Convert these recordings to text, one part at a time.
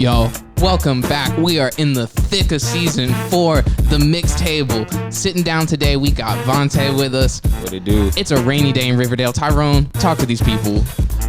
Yo, welcome back. We are in the thick of season 4, the mixed table. Sitting down today, we got Vonta with us. What it do? It's a rainy day in Riverdale. Tyrone, talk to these people.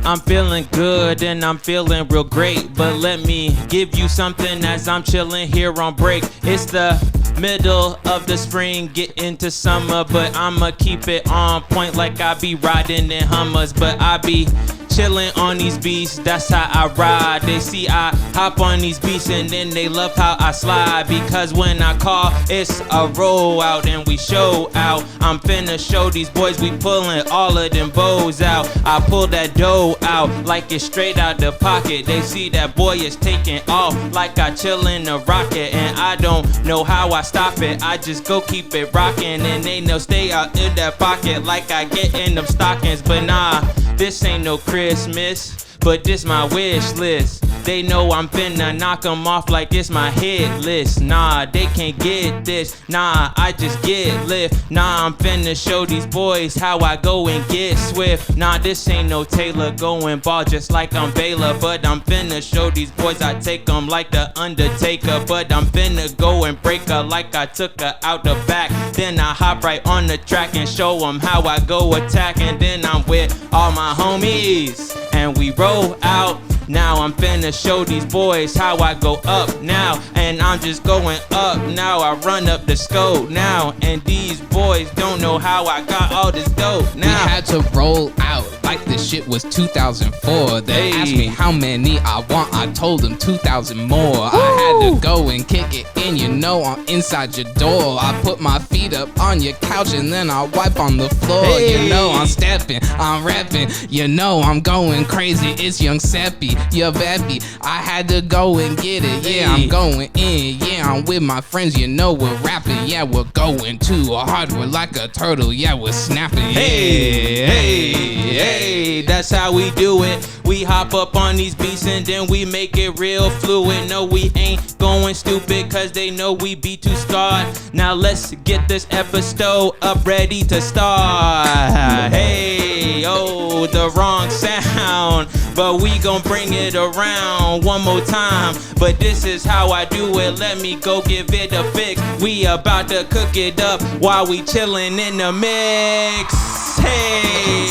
I'm feeling good and I'm feeling real great, but let me give you something as I'm chilling here on break. It's the middle of the spring, get into summer, but I'ma keep it on point like I be riding in Hummers, but I be chilling on these beats, that's how I ride. They see I hop on these beats and then they love how I slide, because when I call, it's a roll out and we show out. I'm finna show these boys we pulling all of them bows out. I pull that dough out like it's straight out the pocket. They see that boy is taking off like I chill in a rocket, and I don't know how I stop it. I just go keep it rocking, and they know stay out in that pocket like I get in them stockings. But nah, this ain't no Christmas, but this my wish list. They know I'm finna knock them off like it's my hit list. Nah, they can't get this. Nah, I just get lift. Nah, I'm finna show these boys how I go and get swift. Nah, this ain't no Taylor going ball just like I'm Baylor, but I'm finna show these boys I take them like the Undertaker. But I'm finna go and break her like I took her out the back. Then I hop right on the track and show them how I go attack. And then I'm with all my homies and we roll out. Now I'm finna show these boys how I go up now, and I'm just going up now. I run up the scope now, and these boys don't know how I got all this dope now. We had to roll out like this shit was 2004. They asked me how many I want, I told them 2,000 more. Woo! I had to go and kick it in, you know I'm inside your door. I put my feet up on your couch and then I wipe on the floor. Hey. You know I'm stepping, I'm rapping, you know I'm going crazy. It's Young Seppi, your baby. I had to go and get it, yeah, I'm going in. Yeah, I'm with my friends, you know we're rapping. Yeah, we're going too hard, we're like a turtle. Yeah, we're snapping. Hey, hey, hey, that's how we do it. We hop up on these beats and then we make it real fluid. No, we ain't going stupid cause they know we be too scarred. Now let's get this episode up ready to start. Hey, oh, the wrong sound, but we gon' bring it around one more time. But this is how I do it, let me go give it a fix. We about to cook it up while we chillin' in the mix. Hey,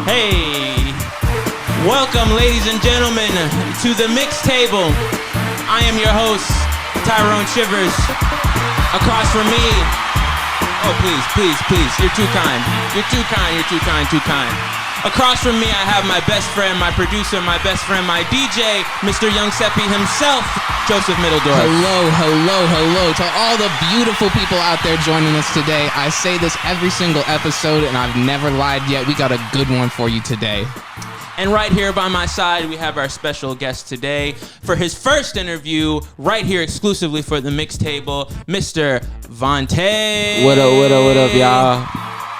hey, welcome ladies and gentlemen to the mix table. I am your host, Tyrone Shivers. Across from me, oh please, you're too kind. Across from me, I have my best friend, my producer, my best friend, my DJ, Mr. Young Seppi himself, Joseph Middledorf. Hello to all the beautiful people out there joining us today. I say this every single episode and I've never lied yet. We got a good one for you today. And right here by my side, we have our special guest today for his first interview, right here exclusively for the mix table, Mr. Vonta. What up, y'all?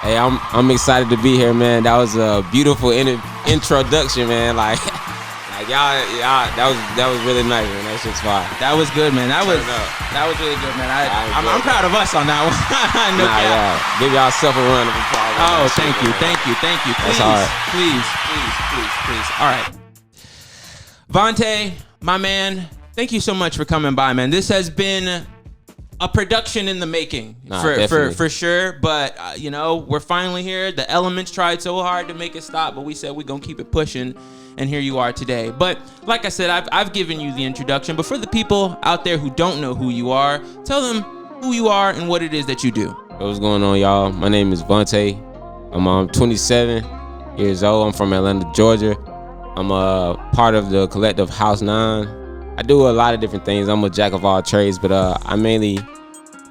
Hey, I'm excited to be here, man. That was a beautiful introduction, man. Like y'all, that was really nice, man. That shit's fine. That was good, man. That was really good, man. I'm proud of us on that one. Yeah. Give yourself a round of applause. Oh, thank you. Please, That's hard. Please. All right, Vonta, my man, thank you so much for coming by, man. This has been a production in the making, for sure. But you know, we're finally here. The elements tried so hard to make it stop, but we said we're gonna keep it pushing, and here you are today. But like I said, I've given you the introduction, but for the people out there who don't know who you are, tell them who you are and what it is that you do. What's going on, y'all? My name is Vonta. I'm 27 years old. I'm from Atlanta, Georgia. I'm a part of the collective House 9. I do a lot of different things. I'm a jack of all trades, but I mainly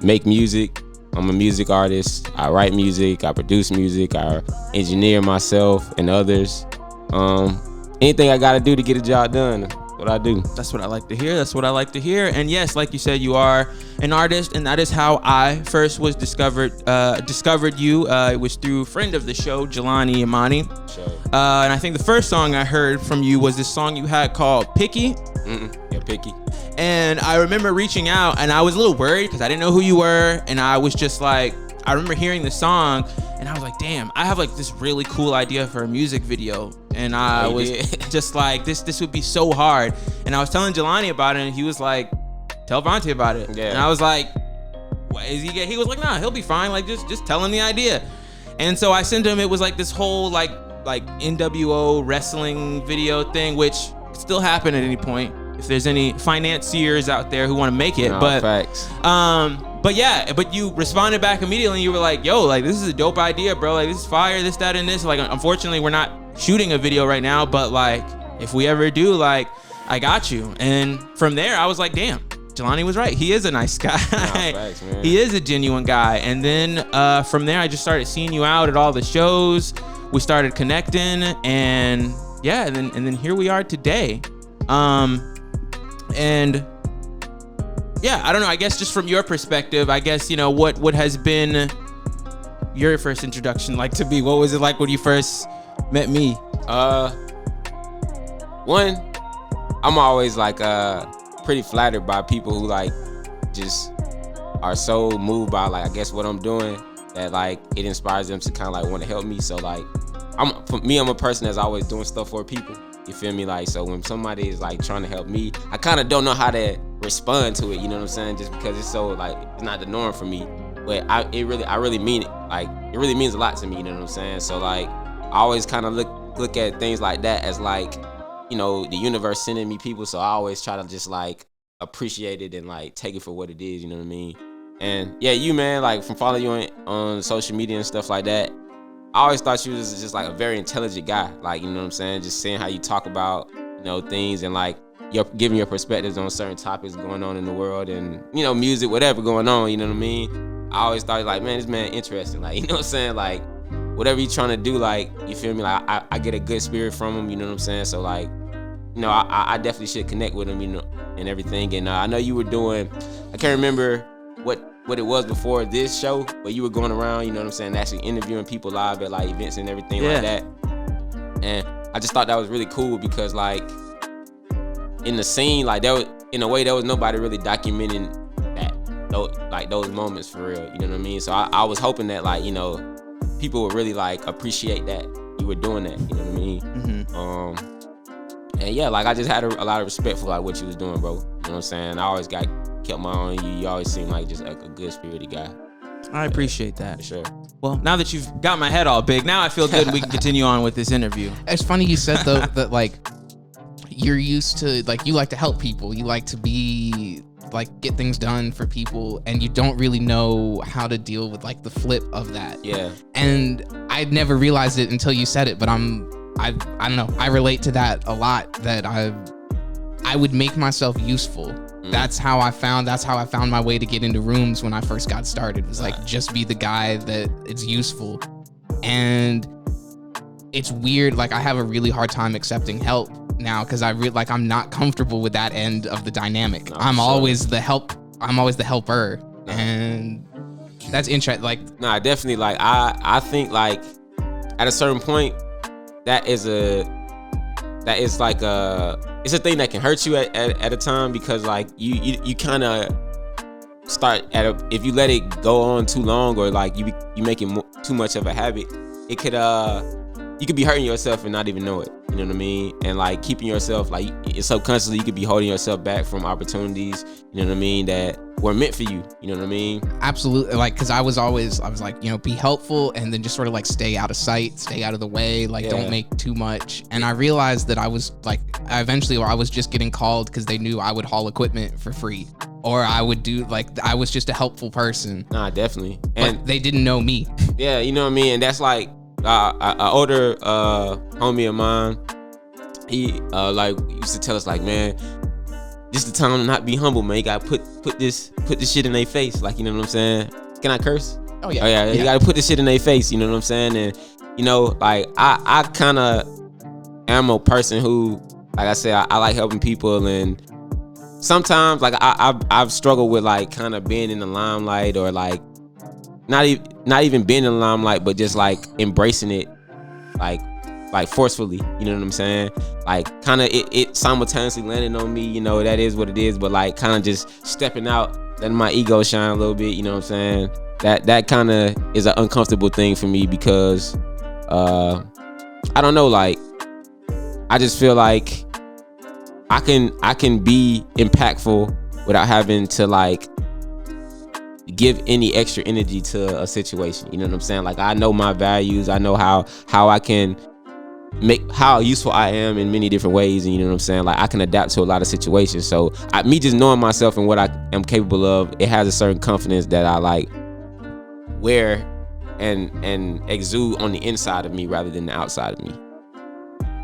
make music. I'm a music artist. I write music. I produce music. I engineer myself and others. Anything I gotta do to get a job done, what I do. That's what I like to hear. And yes, like you said, you are an artist, and that is how I first was discovered you. It was through a friend of the show, Jelani Imani. Sure. And I think the first song I heard from you was this song you had called Picky. Yeah, Picky. And I remember reaching out, and I was a little worried because I didn't know who you were, and I was just like, I remember hearing the song, and I was like, damn, I have like this really cool idea for a music video. and I was just like, this would be so hard. And I was telling Jelani about it, and he was like, tell Vonta about it. Yeah. And I was like, what is he was like, nah, he'll be fine. Like, just tell him the idea. And so I sent him, it was like this whole like NWO wrestling video thing, which could still happen at any point if there's any financiers out there who want to make it. No, but facts. But you responded back immediately, and you were like, yo, like, this is a dope idea, bro. Like, this is fire, this, that, and this. Like, unfortunately, we're not shooting a video right now, but like, if we ever do, like, I got you. And from there, I was like, damn, Jelani was right. He is a nice guy. Facts, man. He is a genuine guy. And then from there, I just started seeing you out at all the shows. We started connecting, and yeah, and then here we are today. And yeah, I don't know. I guess just from your perspective, I guess, you know, what has been your first introduction like to me? What was it like when you first met me? One, I'm always like pretty flattered by people who like just are so moved by like, I guess, what I'm doing, that like it inspires them to kind of like want to help me. So like, I'm a person that's always doing stuff for people. You feel me? Like, so when somebody is like trying to help me, I kind of don't know how to respond to it. You know what I'm saying? Just because it's so like, it's not the norm for me. But I really mean it. Like, it really means a lot to me. You know what I'm saying? So like, I always kind of look at things like that as like, you know, the universe sending me people. So I always try to just like appreciate it and like take it for what it is. You know what I mean? And yeah, you, man, like from following you on social media and stuff like that, I always thought you was just like a very intelligent guy. Like, you know what I'm saying? Just seeing how you talk about, you know, things and like giving your perspectives on certain topics going on in the world and, you know, music, whatever going on, you know what I mean? I always thought like, man, this man interesting. Like, you know what I'm saying? Like, whatever you trying to do, like, you feel me? Like, I get a good spirit from him, you know what I'm saying? So like, you know, I definitely should connect with him, you know, and everything. And I know you were doing, I can't remember what it was before this show, but you were going around, you know what I'm saying, actually interviewing people live at like events and everything like that. And I just thought that was really cool because like in the scene, like there was, in a way, there was nobody really documenting those moments for real, you know what I mean? So I was hoping that like, you know, people would really like appreciate that you were doing that, you know what I mean? Mm-hmm. And yeah, like I just had a lot of respect for like what you was doing, bro. You know what I'm saying? I always kept my eye on you. You always seem like just like a good spirited guy. I appreciate that. For sure. Well, now that you've got my head all big, now I feel good we can continue on with this interview. It's funny you said though that like you're used to like, you like to help people. You like to be like get things done for people, and you don't really know how to deal with like the flip of that. Yeah. And I'd never realized it until you said it, but I don't know. I relate to that a lot, that I would make myself useful. That's how I found my way to get into rooms when I first got started. It was like, just be the guy that is useful. And it's weird. Like, I have a really hard time accepting help now because I'm not comfortable with that end of the dynamic. I'm always the helper. And that's interesting. Like, nah, definitely. Like, I think like at a certain point, it's a thing that can hurt you at a time, because like you kind of start if you let it go on too long, or like you make it too much of a habit, it could you could be hurting yourself and not even know it. You know what I mean? And like keeping yourself, like subconsciously, you could be holding yourself back from opportunities, you know what I mean, that were meant for you. You know what I mean? Absolutely. Like, because I was like, you know, be helpful and then just sort of like stay out of sight, stay out of the way, like don't make too much. And I realized that I was like, I was just getting called because they knew I would haul equipment for free, or I would do like, I was just a helpful person. Nah, definitely. And but they didn't know me. Yeah, you know what I mean? And that's like, an older homie of mine, he like used to tell us like, man, this is the time to not be humble, man. You gotta put this shit in their face, like, you know what I'm saying? Can I curse? Oh yeah. You gotta put this shit in their face, you know what I'm saying? And you know, like I kind of am a person who, like I said, I like helping people, and sometimes like I've struggled with like kind of being in the limelight, or like not even being in the limelight, but just like embracing it, like forcefully, you know what I'm saying? Like kind of it simultaneously landing on me, you know, that is what it is, but like kind of just stepping out, letting my ego shine a little bit, you know what I'm saying? That kind of is an uncomfortable thing for me, because I don't know, like I just feel like I can be impactful without having to like give any extra energy to a situation. You know what I'm saying? Like, I know my values. I know how I can make how useful I am in many different ways, and you know what I'm saying, like I can adapt to a lot of situations. So me just knowing myself and what I am capable of, it has a certain confidence that I like wear and exude on the inside of me rather than the outside of me.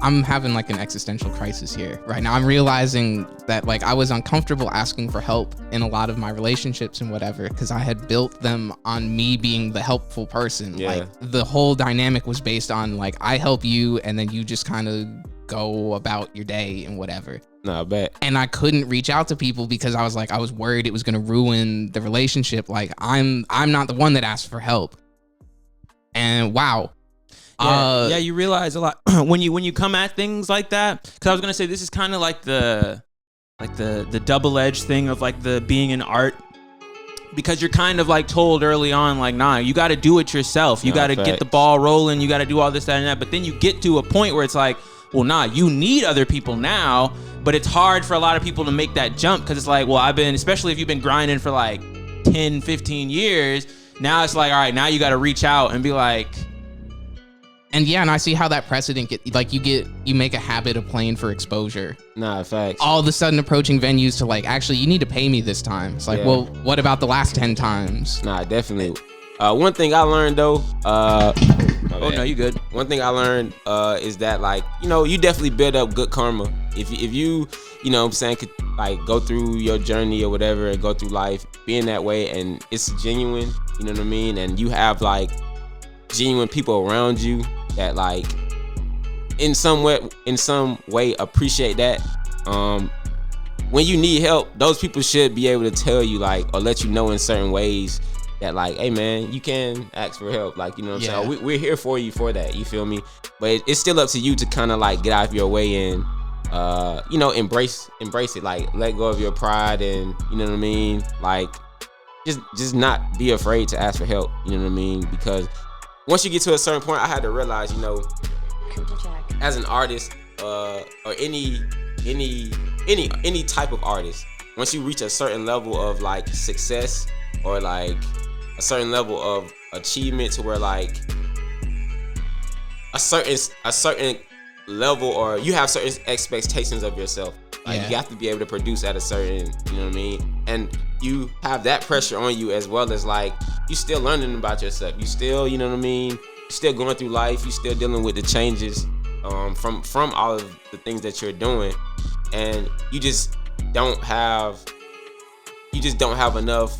I'm having like an existential crisis here right now. I'm realizing that like I was uncomfortable asking for help in a lot of my relationships and whatever, because I had built them on me being the helpful person. Yeah. Like the whole dynamic was based on like I help you and then you just kind of go about your day and whatever. No, I bet. And I couldn't reach out to people because I was like, I was worried it was going to ruin the relationship. Like I'm not the one that asked for help. And wow. Yeah, you realize a lot when you come at things like that. Because I was gonna say this is kind of like the double-edged thing of like the being in art, because you're kind of like told early on like, nah, you got to do it yourself. You got to get the ball rolling. You got to do all this, that, and that. But then you get to a point where it's like, well, nah, you need other people now. But it's hard for a lot of people to make that jump because it's like, well, especially if you've been grinding for like 10, 15 years. Now it's like, all right, now you got to reach out and be like. And yeah, and I see how that precedent you make a habit of playing for exposure. Nah, facts. All of a sudden approaching venues to like, actually, you need to pay me this time. It's like, well, what about the last 10 times? Nah, definitely. One thing I learned though, oh no, you good. One thing I learned is that like, you know, you definitely build up good karma. If you know what I'm saying, could like go through your journey or whatever and go through life being that way and it's genuine, you know what I mean? And you have like genuine people around you that like in some way appreciate that. When you need help, those people should be able to tell you like or let you know in certain ways that like, hey man, you can ask for help, like, you know what I'm saying, we're here for you for that, you feel me? But it's still up to you to kind of like get out of your way and you know, embrace it, like let go of your pride and, you know what I mean, like just not be afraid to ask for help, you know what I mean? Because once you get to a certain point, I had to realize, you know, as an artist, or any type of artist, once you reach a certain level of like success or like a certain level of achievement to where like a certain level or you have certain expectations of yourself. Like you have to be able to produce at a certain, you know what I mean? And you have that pressure on you as well as like you still learning about yourself. You still, you know what I mean? You still going through life. You still dealing with the changes from all of the things that you're doing, and you just don't have enough.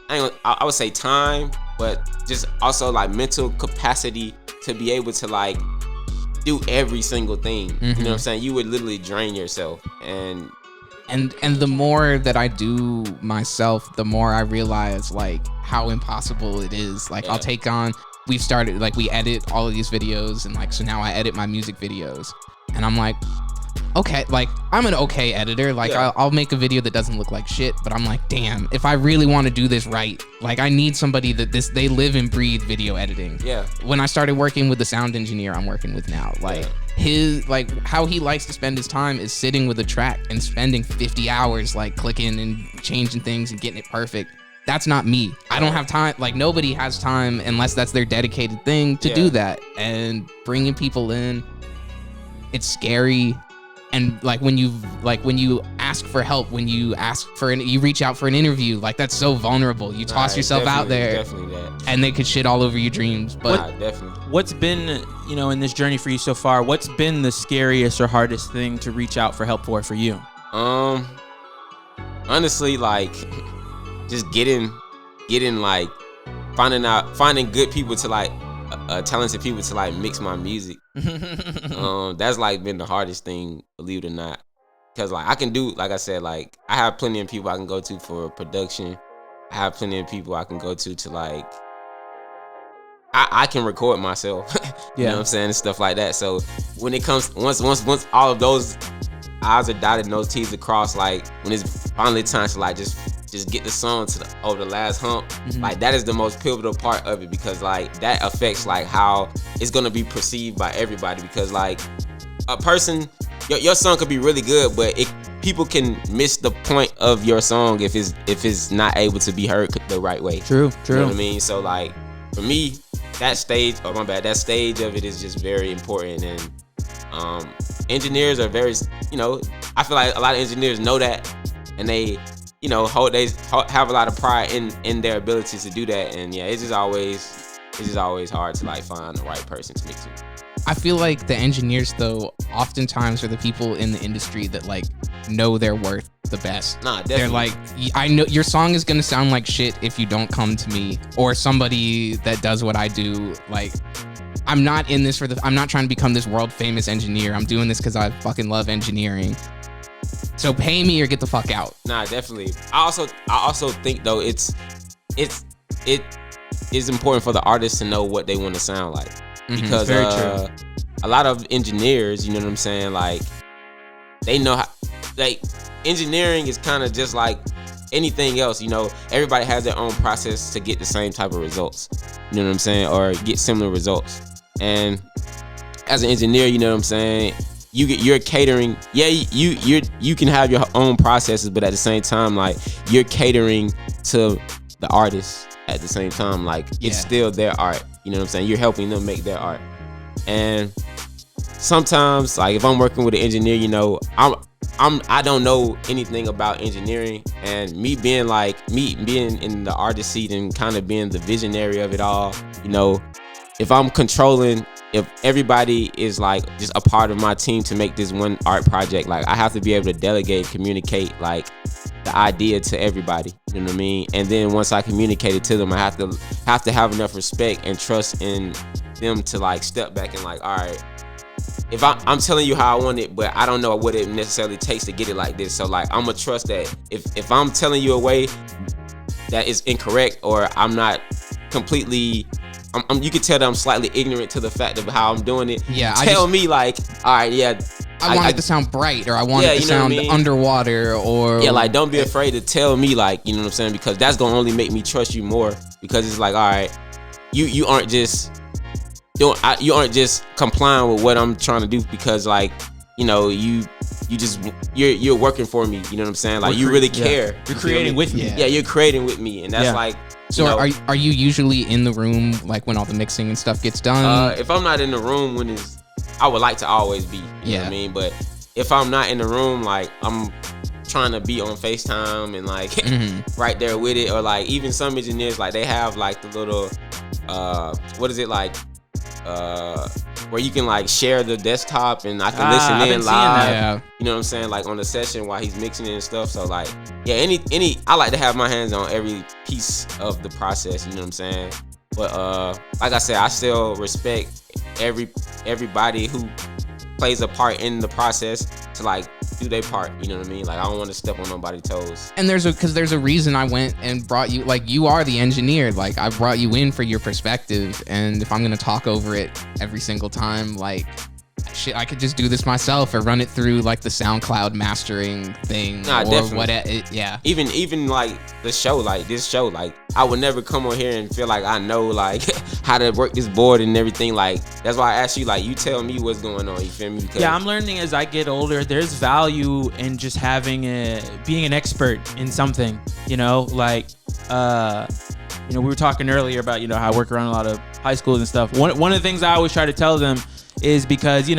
I would say time, but just also like mental capacity to be able to like do every single thing. You know what I'm saying? You would literally drain yourself. And the more that I do myself, the more I realize like how impossible it is. Like I'll take on, we've started like we edit all of these videos and like so now I edit my music videos and I'm like, okay, like I'm an okay editor. Like I'll make a video that doesn't look like shit, but I'm like, damn, if I really want to do this right, like I need somebody they live and breathe video editing. Yeah. When I started working with the sound engineer I'm working with now, like his like how he likes to spend his time is sitting with a track and spending 50 hours like clicking and changing things and getting it perfect. That's not me. I don't have time. Like nobody has time unless that's their dedicated thing to do that. And bringing people in, it's scary. And like when you ask for help, when you you reach out for an interview, like that's so vulnerable. You toss yourself out there, and they could shit all over your dreams. But what's been, you know, in this journey for you so far? What's been the scariest or hardest thing to reach out for help for you? Honestly, like just getting like finding good people to like talented people to like mix my music. That's like been the hardest thing, believe it or not, because like I can do, like I said, like I have plenty of people I can go to for production. I have plenty of people I can go to like I can record myself. You know what I'm saying, and stuff like that. So when it comes once all of those I's are dotted and those T's are crossed, like when it's finally time to like just just get the song over the last hump. Like that is the most pivotal part of it, because like that affects like how it's gonna be perceived by everybody. Because like a person, your song could be really good, but people can miss the point of your song if it's not able to be heard the right way. True. You know what I mean? So like for me, that stage of it is just very important. And engineers are very, I feel like a lot of engineers know that, and they, have a lot of pride in their abilities to do that. And yeah, it's just always hard to like find the right person to mix it. I feel like the engineers, though, oftentimes are the people in the industry that like know their worth the best. Nah, definitely. They're like, I know your song is gonna sound like shit if you don't come to me or somebody that does what I do. Like, I'm not in this I'm not trying to become this world famous engineer. I'm doing this because I fucking love engineering. So pay me or get the fuck out. Nah, definitely. I also think though it is important for the artist to know what they want to sound like. Because very true. A lot of engineers, you know what I'm saying, like they know how, like engineering is kind of just like anything else, everybody has their own process to get the same type of results, you know what I'm saying, or get similar results. And as an engineer, you know what I'm saying, you're catering, you can have your own processes, but at the same time, like you're catering to the artist at the same time. Like it's still their art, you know what I'm saying, you're helping them make their art. And sometimes like if I'm working with an engineer, I don't know anything about engineering, and me being in the artist seat and kind of being the visionary of it all, if I'm controlling, if everybody is like just a part of my team to make this one art project, like I have to be able to delegate, communicate like the idea to everybody, you know what I mean? And then once I communicate it to them, I have to have enough respect and trust in them to like step back and like, all right, if I'm telling you how I want it, but I don't know what it necessarily takes to get it like this. So like I'm gonna trust that if I'm telling you a way that is incorrect, or I'm not completely, you can tell that I'm slightly ignorant to the fact of how I'm doing it. Yeah, tell me like, all right, yeah, I want it to sound bright, or I want it to sound underwater, or like don't be afraid to tell me, like, you know what I'm saying, because that's gonna only make me trust you more. Because it's like, all right, you aren't just complying with what I'm trying to do, because like, you're working for me, you know what I'm saying, like you really care. You're creating with me. Yeah, you're creating with me, and that's like. So are you usually in the room like when all the mixing and stuff gets done? If I'm not in the room I would like to always be, you know what I mean? But if I'm not in the room, like I'm trying to be on FaceTime and like right there with it, or like even some engineers, like they have like the little what is it, like where you can like share the desktop and I can listen in live. You know what I'm saying? Like on the session while he's mixing it and stuff. So like, yeah, I like to have my hands on every piece of the process, you know what I'm saying? But like I said, I still respect everybody who plays a part in the process to like do their part, you know what I mean? Like I don't want to step on nobody's toes. And there's a reason I went and brought you, like you are the engineer, like I brought you in for your perspective, and if I'm gonna talk over it every single time, like shit, I could just do this myself or run it through like the SoundCloud mastering thing, or definitely. Yeah. Even like this show, like I would never come on here and feel like I know like how to work this board and everything. Like that's why I asked you, like you tell me what's going on. You feel me? Because I'm learning as I get older. There's value in just being an expert in something. Like we were talking earlier about how I work around a lot of high schools and stuff. One of the things I always try to tell them is because,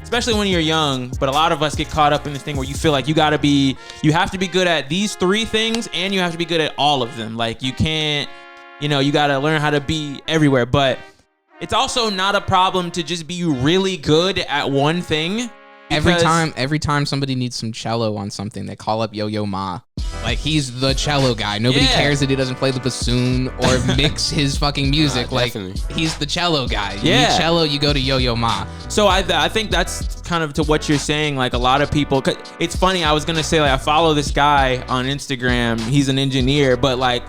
especially when you're young, but a lot of us get caught up in this thing where you feel like you have to be good at these 3 things and you have to be good at all of them. Like you can't, you got to learn how to be everywhere. But it's also not a problem to just be really good at one thing. Every time somebody needs some cello on something, they call up Yo-Yo Ma. Like he's the cello guy. Nobody cares that he doesn't play the bassoon or mix his fucking music. Like he's the cello guy. You need cello, you go to Yo-Yo Ma. So I think that's kind of to what you're saying. Like a lot of people, 'cause it's funny. I was gonna say like I follow this guy on Instagram. He's an engineer, but like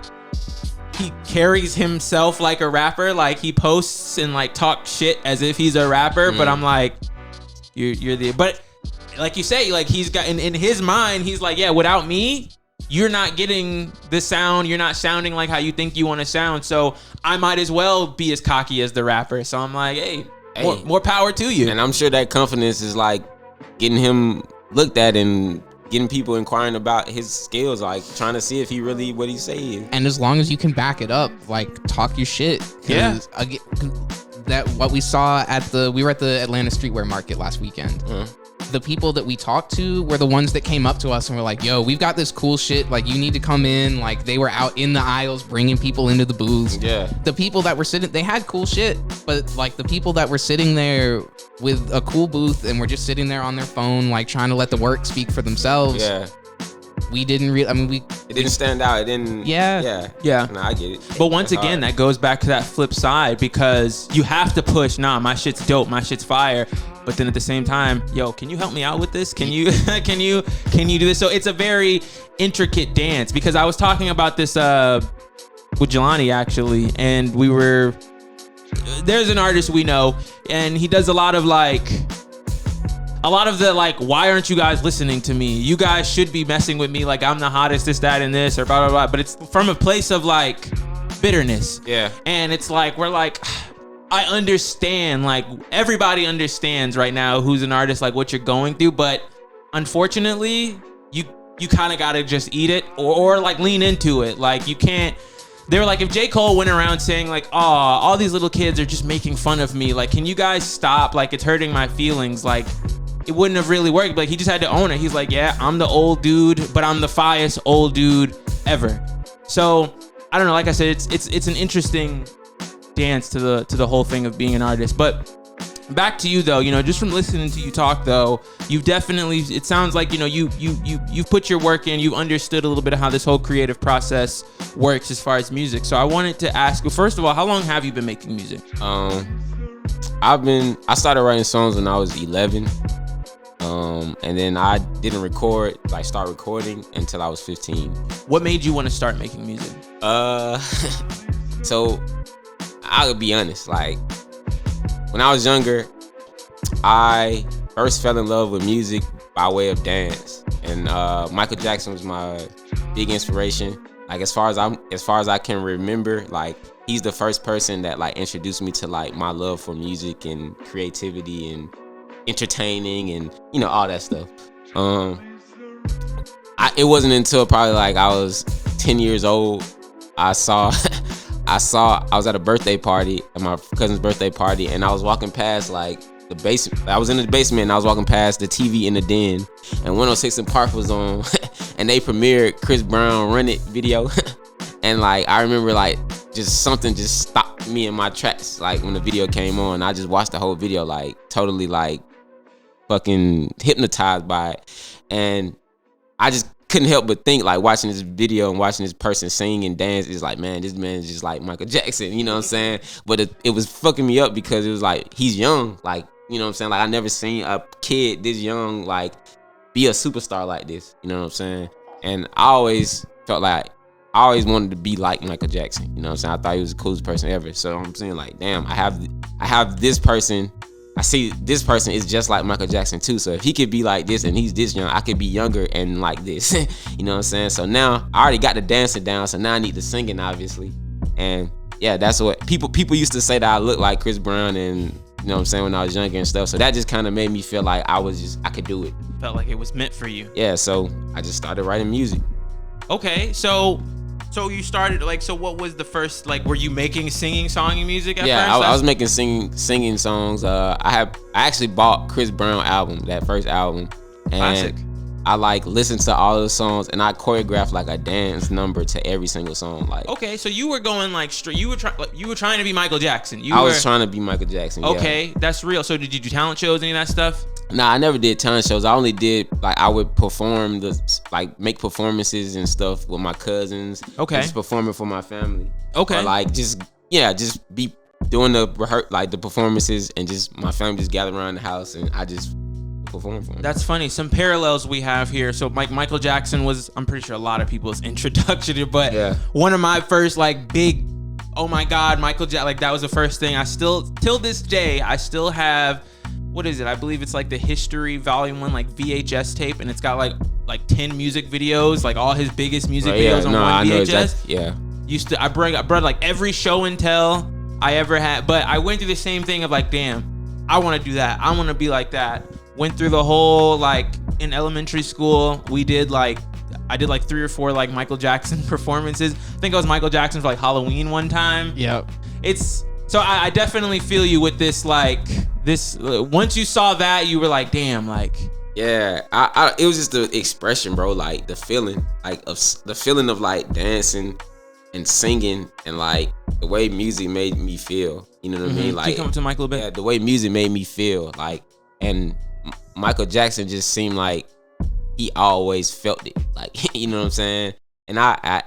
he carries himself like a rapper. Like he posts and like talk shit as if he's a rapper. But I'm like, but like you say, like he's got in his mind, he's like, yeah, without me, you're not getting the sound, you're not sounding like how you think you want to sound, so I might as well be as cocky as the rapper. So I'm like, hey, more power to you. And I'm sure that confidence is like getting him looked at and getting people inquiring about his skills, like trying to see if he really what he say. And as long as you can back it up, like talk your shit. Yeah. Again, that what we saw we were at the Atlanta Streetwear Market last weekend. The people that we talked to were the ones that came up to us and were like, yo, we've got this cool shit, like you need to come in. Like they were out in the aisles bringing people into the booths. Yeah. The people that were sitting, they had cool shit, but like the people that were sitting there with a cool booth and were just sitting there on their phone, like trying to let the work speak for themselves. Yeah. We didn't really, it didn't stand out. It didn't. Yeah. No, I get it. But once again, that goes back to that flip side, because you have to push, my shit's dope, my shit's fire. But then at the same time, yo, can you help me out with this? Can you can you do this? So it's a very intricate dance, because I was talking about this with Jelani actually, and there's an artist we know, and he does a lot of the why aren't you guys listening to me? You guys should be messing with me, like I'm the hottest, this, that, and this, or blah, blah, blah. But it's from a place of like bitterness. Yeah. And it's like, we're like, I understand, like everybody understands right now who's an artist, like what you're going through. But unfortunately, you kind of got to just eat it or like lean into it. Like you can't. They were like, if J. Cole went around saying like, oh, all these little kids are just making fun of me, like, can you guys stop? Like, it's hurting my feelings. Like, it wouldn't have really worked. Like, he just had to own it. He's like, yeah, I'm the old dude, but I'm the fiest old dude ever. So, I don't know. Like I said, it's an interesting dance to the whole thing of being an artist. But back to you though, just from listening to you talk though, you've definitely, it sounds like, you've put your work in, you've understood a little bit of how this whole creative process works as far as music. So I wanted to ask you, first of all, how long have you been making music? I started writing songs when I was 11. And then I didn't start recording until I was 15. What made you want to start making music? So I'll be honest, like when I was younger, I first fell in love with music by way of dance, and Michael Jackson was my big inspiration. Like as far as I can remember, like he's the first person that like introduced me to like my love for music and creativity and entertaining and all that stuff. It wasn't until probably like I was 10 years old I was at a birthday party, at my cousin's birthday party, and I was walking past like the basement. I was in the basement and I was walking past the TV in the den, and 106 in Park was on, and they premiered Chris Brown Run It video. And like I remember like just something just stopped me in my tracks, like when the video came on. I just watched the whole video, like totally like fucking hypnotized by it. And I just couldn't help but think, like watching this video and watching this person sing and dance, is like, man, this man is just like Michael Jackson, you know what I'm saying? But it was fucking me up because it was like, he's young, like, you know what I'm saying? Like I never seen a kid this young like be a superstar like this, you know what I'm saying? And I always felt like I always wanted to be like Michael Jackson, you know what I'm saying? I thought he was the coolest person ever. So I'm saying like, damn, I have this person. I see this person is just like Michael Jackson too. So if he could be like this and he's this young, I could be younger and like this. You know what I'm saying? So now I already got the dancing down. So now I need the singing, obviously. And yeah, that's what people used to say, that I look like Chris Brown, and you know what I'm saying, when I was younger and stuff. So that just kind of made me feel like I could do it. Felt like it was meant for you. Yeah. So I just started writing music. Okay. So you started so what was the first, like, were you making songing music at first? Yeah, I was making singing songs. I actually bought Chris Brown album, that first album. And classic. I like listened to all the songs, and I choreographed like a dance number to every single song. Like, okay, so you were going like straight. You were trying to be Michael Jackson. I was trying to be Michael Jackson. Okay, yeah. That's real. So did you do talent shows, any of that stuff? Nah, I never did talent shows. I only did I would perform make performances and stuff with my cousins. Okay, just performing for my family. Okay, or just be doing the the performances, and just my family just gather around the house and I just perform for them. That's funny. Some parallels we have here. So Michael Jackson was, I'm pretty sure, a lot of people's introduction, but yeah, one of my first big, oh my God, Michael Jackson, that was the first thing. I still, till this day, I still have, what is it? I believe it's the History Volume 1 VHS tape, and it's got like 10 music videos, like all his biggest music yeah, videos on no, one I know VHS. exactly, yeah. I brought like every show and tell I ever had, but I went through the same thing of like, damn, I want to do that. I want to be like that. Went through the whole, like, in elementary school, I did like 3 or 4 like Michael Jackson performances. I think I was Michael Jackson for like Halloween one time. Yep. So I definitely feel you with this, like, once you saw that, you were like, damn, like. Yeah, it was just the expression, bro, like the feeling, like the feeling of like dancing and singing, and like the way music made me feel, you know what I mean? Like, can you come up to Mike a little bit? Yeah, the way music made me feel, like, and Michael Jackson just seemed like he always felt it, like, you know what I'm saying? And I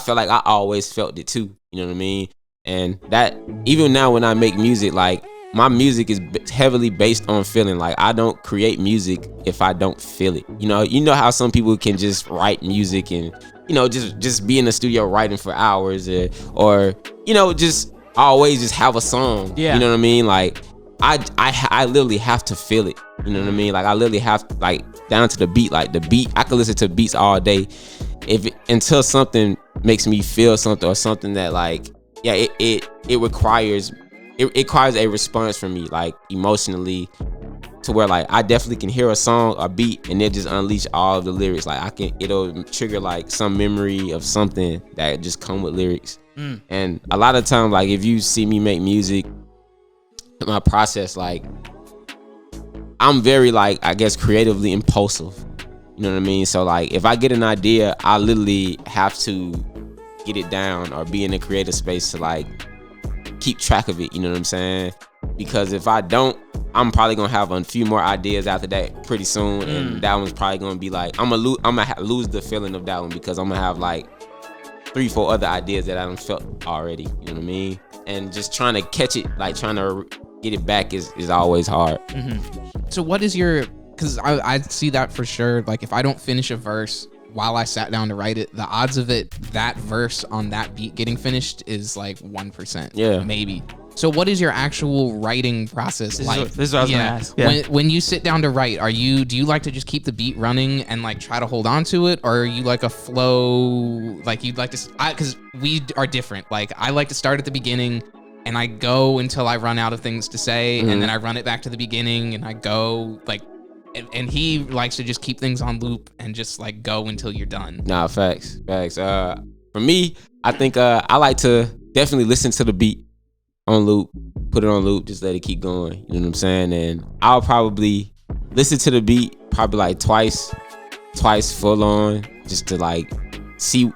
felt like I always felt it too, you know what I mean? And that, even now when I make music, like, my music is heavily based on feeling. Like, I don't create music if I don't feel it. You know how some people can just write music and, you know, just be in the studio writing for hours, or you know, just always just have a song. Yeah. You know what I mean? Like, I literally have to feel it. You know what I mean? Like, I literally have to, like, down to the beat. Like, the beat, I can listen to beats all day until something makes me feel something, or something that, like, yeah, it requires a response from me, like, emotionally, to where, like, I definitely can hear a song, a beat, and it just unleash all of the lyrics. Like, it'll trigger like some memory of something that just come with lyrics. And a lot of times, like, if you see me make music, my process, like, I'm very, like, I guess, creatively impulsive. You know what I mean? So, like, if I get an idea, I literally have to get it down or be in a creative space to, like, keep track of it. You know what I'm saying? Because if I don't, I'm probably gonna have a few more ideas after that pretty soon, and that one's probably gonna be like, I'm gonna lose the feeling of that one, because I'm gonna have like 3-4 other ideas that I don't felt already. You know what I mean? And just trying to catch it, like, trying to get it back is always hard. So what is because I see that for sure. Like, if I don't finish a verse while I sat down to write it, the odds of that verse on that beat getting finished is like 1%. Yeah. Maybe. So what is your actual writing process like? This is what I was gonna ask. Yeah. When you sit down to write, do you like to just keep the beat running and like try to hold on to it, or are you like a flow, like you'd like to, because we are different. Like, I like to start at the beginning and I go until I run out of things to say, and then I run it back to the beginning and I go, like, and he likes to just keep things on loop and just like go until you're done. Nah, facts. For me, I think I like to definitely listen to the beat on loop, put it on loop, just let it keep going. You know what I'm saying? And I'll probably listen to the beat probably like twice full on, just to like see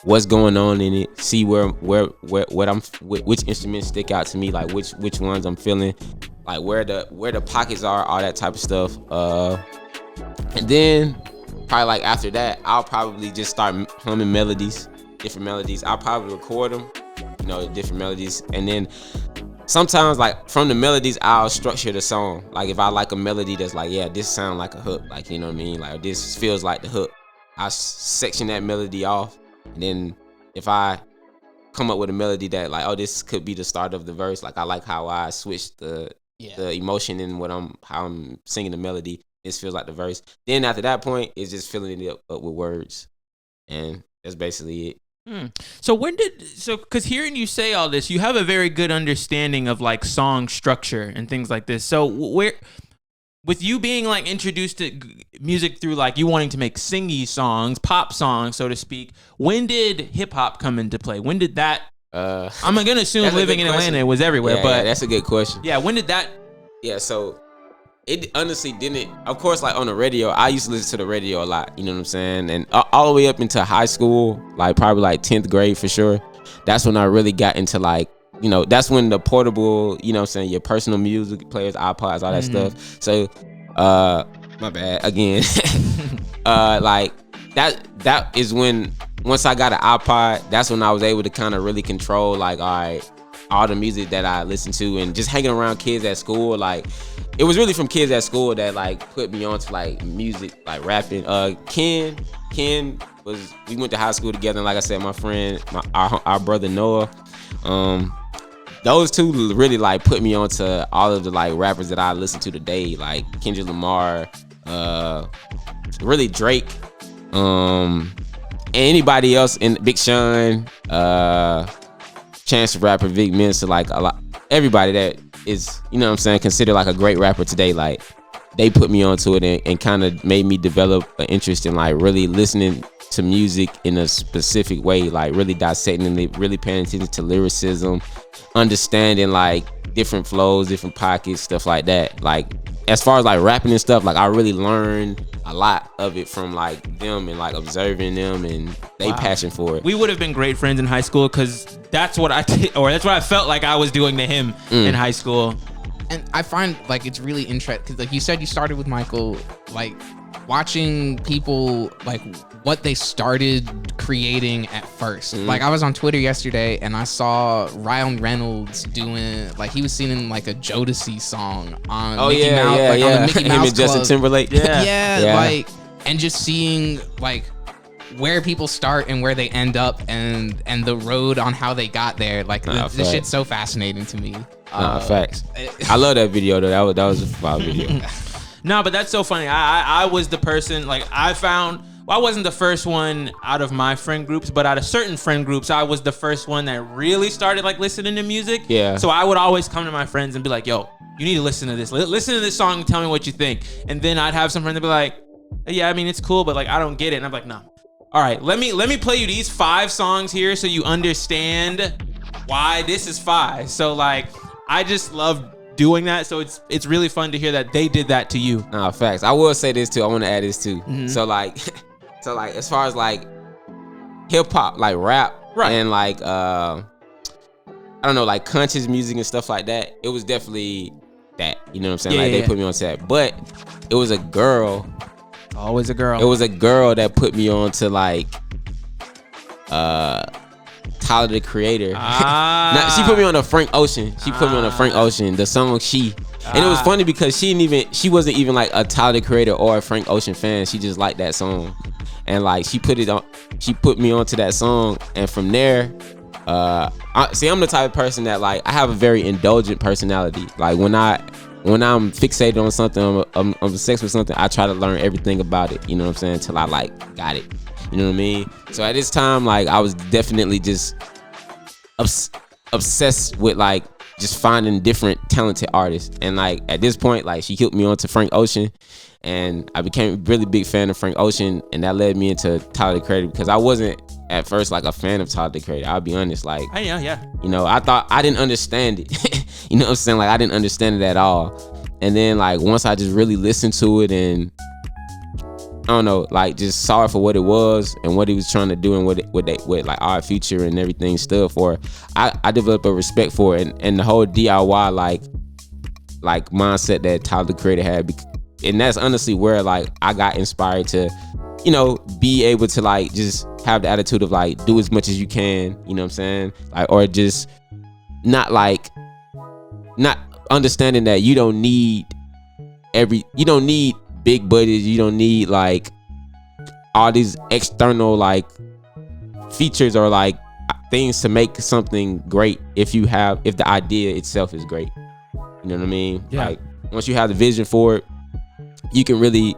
what's going on in it, see which instruments stick out to me, like which ones I'm feeling, like where the pockets are, all that type of stuff. And then probably like after that, I'll probably just start humming different melodies. I'll probably record them, you know, different melodies, and then sometimes, like, from the melodies, I'll structure the song. Like, if I like a melody that's like, yeah, this sound like a hook, like, you know what I mean, like, this feels like the hook, I section that melody off. And then if I come up with a melody that, like, oh, this could be the start of the verse, like, I like how I switch the emotion in how I'm singing the melody. This feels like the verse. Then after that point, it's just filling it up with words, and that's basically it. So because hearing you say all this, you have a very good understanding of like song structure and things like this. So with you being like introduced to music through like you wanting to make singy songs, pop songs, so to speak, when did hip hop come into play? When did that? I'm gonna assume living in Atlanta, it was everywhere, but that's a good question. Yeah, when did that? Yeah, so it honestly didn't. Of course, like on the radio, I used to listen to the radio a lot. You know what I'm saying? And all the way up into high school, like probably like 10th grade for sure. That's when I really got into like, you know, that's when the portable, you know what I'm saying, your personal music players, iPods, all that stuff. So, my bad again. Like that is when, once I got an iPod, that's when I was able to kind of really control like, all the music that I listened to, and just hanging around kids at school. Like, it was really from kids at school that like put me on to like music, like rapping. Ken was, we went to high school together, and like I said, my friend, our brother Noah, those two really like put me on to all of the like rappers that I listen to today, like Kendrick Lamar, really Drake, and anybody else in Big Sean, Chance the Rapper, Vic Mensa, like a lot, everybody that is, you know what I'm saying, considered like a great rapper today, like they put me onto it and kind of made me develop an interest in like really listening to music in a specific way, like really dissecting it, really paying attention to lyricism, understanding like different flows, different pockets, stuff like that. Like as far as like rapping and stuff, like I really learned a lot of it from like them and like observing them and they passion for it. We would have been great friends in high school because that's what I did, or that's what I felt like I was doing to him in high school. And I find like it's really interesting because like you said, you started with Michael, like watching people like what they started creating at first. Like I was on Twitter yesterday and I saw Ryan Reynolds doing like he was singing like a Jodeci song on Mickey Mouse, on the Mickey Him Mouse and Justin Club. Timberlake. Yeah, like and just seeing like where people start and where they end up and the road on how they got there. Like this shit's so fascinating to me. Facts. I love that video though. That was a fire video. No, but that's so funny. I was the person, like I found, well, I wasn't the first one out of my friend groups, but out of certain friend groups, I was the first one that really started like listening to music. Yeah. So I would always come to my friends and be like, yo, you need to listen to this. Listen to this song and tell me what you think. And then I'd have some friends that be like, yeah, I mean, it's cool, but like, I don't get it. And I'm like, no. All right, let me play you these 5 songs here so you understand why this is 5. So like, I just love doing that, so it's really fun to hear that they did that to you. Nah, facts. I will say this too. I want to add this too. So like as far as like hip hop, like rap, right, and like I don't know, like conscious music and stuff like that, it was definitely that. You know what I'm saying? Like they put me on to that. But it was a girl. Always a girl. It was a girl that put me on to like Tyler the Creator. Now, she put me on a Frank Ocean. The song She. And it was funny because she wasn't even like a Tyler the Creator or a Frank Ocean fan. She just liked that song. And like she put me onto that song, and from there, I'm the type of person that like I have a very indulgent personality. Like when I'm fixated on something, I'm obsessed with something, I try to learn everything about it. You know what I'm saying? Till I like got it. You know what I mean? So at this time, like I was definitely just obsessed with like just finding different talented artists. And like at this point, like she hooked me on to Frank Ocean, and I became a really big fan of Frank Ocean, and that led me into Tyler the Creator because I wasn't at first like a fan of Tyler the Creator. I'll be honest, like you know, I thought I didn't understand it. You know what I'm saying? Like I didn't understand it at all. And then like once I just really listened to it and I don't know, like just saw it for what it was and what he was trying to do and what like our future and everything stood for, I developed a respect for it and the whole DIY like mindset that Tyler the Creator had, and that's honestly where like I got inspired to, you know, be able to like just have the attitude of like do as much as you can, you know what I'm saying, like, or just not understanding that you don't need big budgets, you don't need like all these external like features or like things to make something great if the idea itself is great. You know what I mean? Like once you have the vision for it, you can really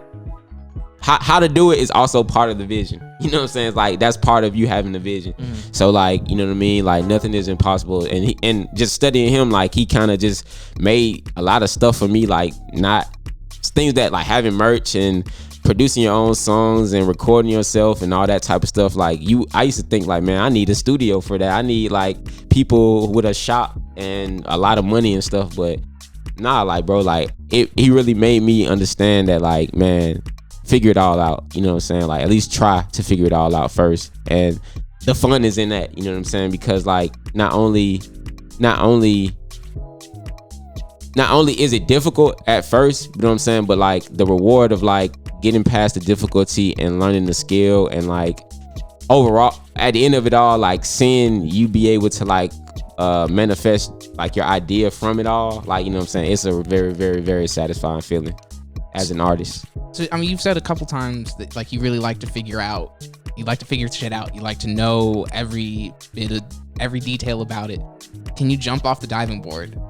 how to do it is also part of the vision. You know what I'm saying? It's like that's part of you having the vision. So like, you know what I mean? Like nothing is impossible. And just studying him, like he kind of just made a lot of stuff for me, like not things that like having merch and producing your own songs and recording yourself and all that type of stuff. Like I used to think like, man, I need a studio for that. I need like people with a shop and a lot of money and stuff. But nah, like bro, like he really made me understand that like, man, figure it all out. You know what I'm saying? Like at least try to figure it all out first. And the fun is in that, you know what I'm saying? Because like not only is it difficult at first, you know what I'm saying, but like the reward of like getting past the difficulty and learning the skill and like overall at the end of it all, like seeing you be able to like manifest like your idea from it all, like, you know what I'm saying, it's a very, very, very satisfying feeling as an artist. So I mean, you've said a couple times that like you really like to figure shit out, you like to know every detail about it. Can you jump off the diving board?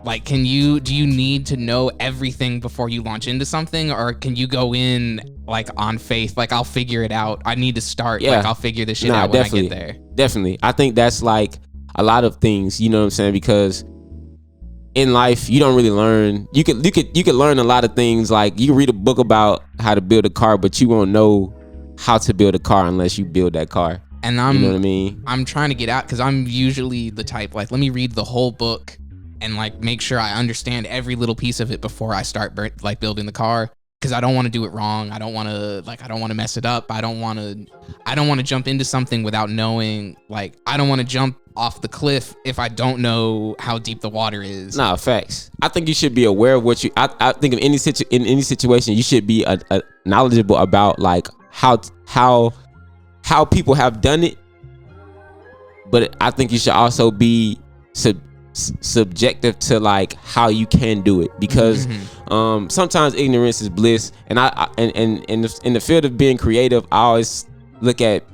Like, do you need to know everything before you launch into something, or can you go in like on faith? Like, I'll figure it out. I need to start. Yeah. Like, I'll figure this shit out when I get there. Definitely. I think that's like a lot of things, you know what I'm saying? Because in life, you don't really learn. You could learn a lot of things. Like, you can read a book about how to build a car, but you won't know how to build a car unless you build that car. And you know what I mean? I'm trying to get out, because I'm usually the type, like, let me read the whole book and like make sure I understand every little piece of it before I start like building the car, because I don't want to do it wrong. I don't want to mess it up. I don't want to jump into something without knowing. Like, I don't want to jump off the cliff if I don't know how deep the water is. Nah, facts. I think you should be aware of what you. I think in any situation you should be knowledgeable about like how people have done it. But I think you should also be subjective to like how you can do it, because sometimes ignorance is bliss. And in the field of being creative, I always look at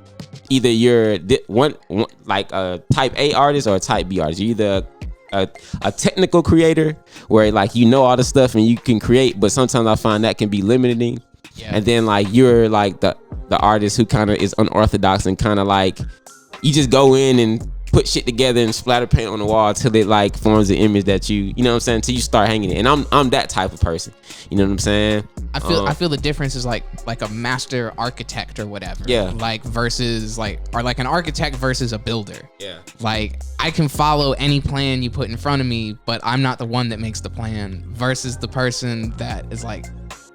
either you're one like a type A artist or a type B artist. You're either a technical creator where like you know all the stuff and you can create, but sometimes I find that can be limiting. And then like you're like the artist who kind of is unorthodox and kind of like you just go in and put shit together and splatter paint on the wall till it like forms the image that you know what I'm saying, till you start hanging it. And I'm that type of person, you know what I'm saying? I feel the difference is like a master architect or whatever. Yeah. Like versus like, or like an architect versus a builder. Yeah. Like, I can follow any plan you put in front of me, but I'm not the one that makes the plan, versus the person that is like,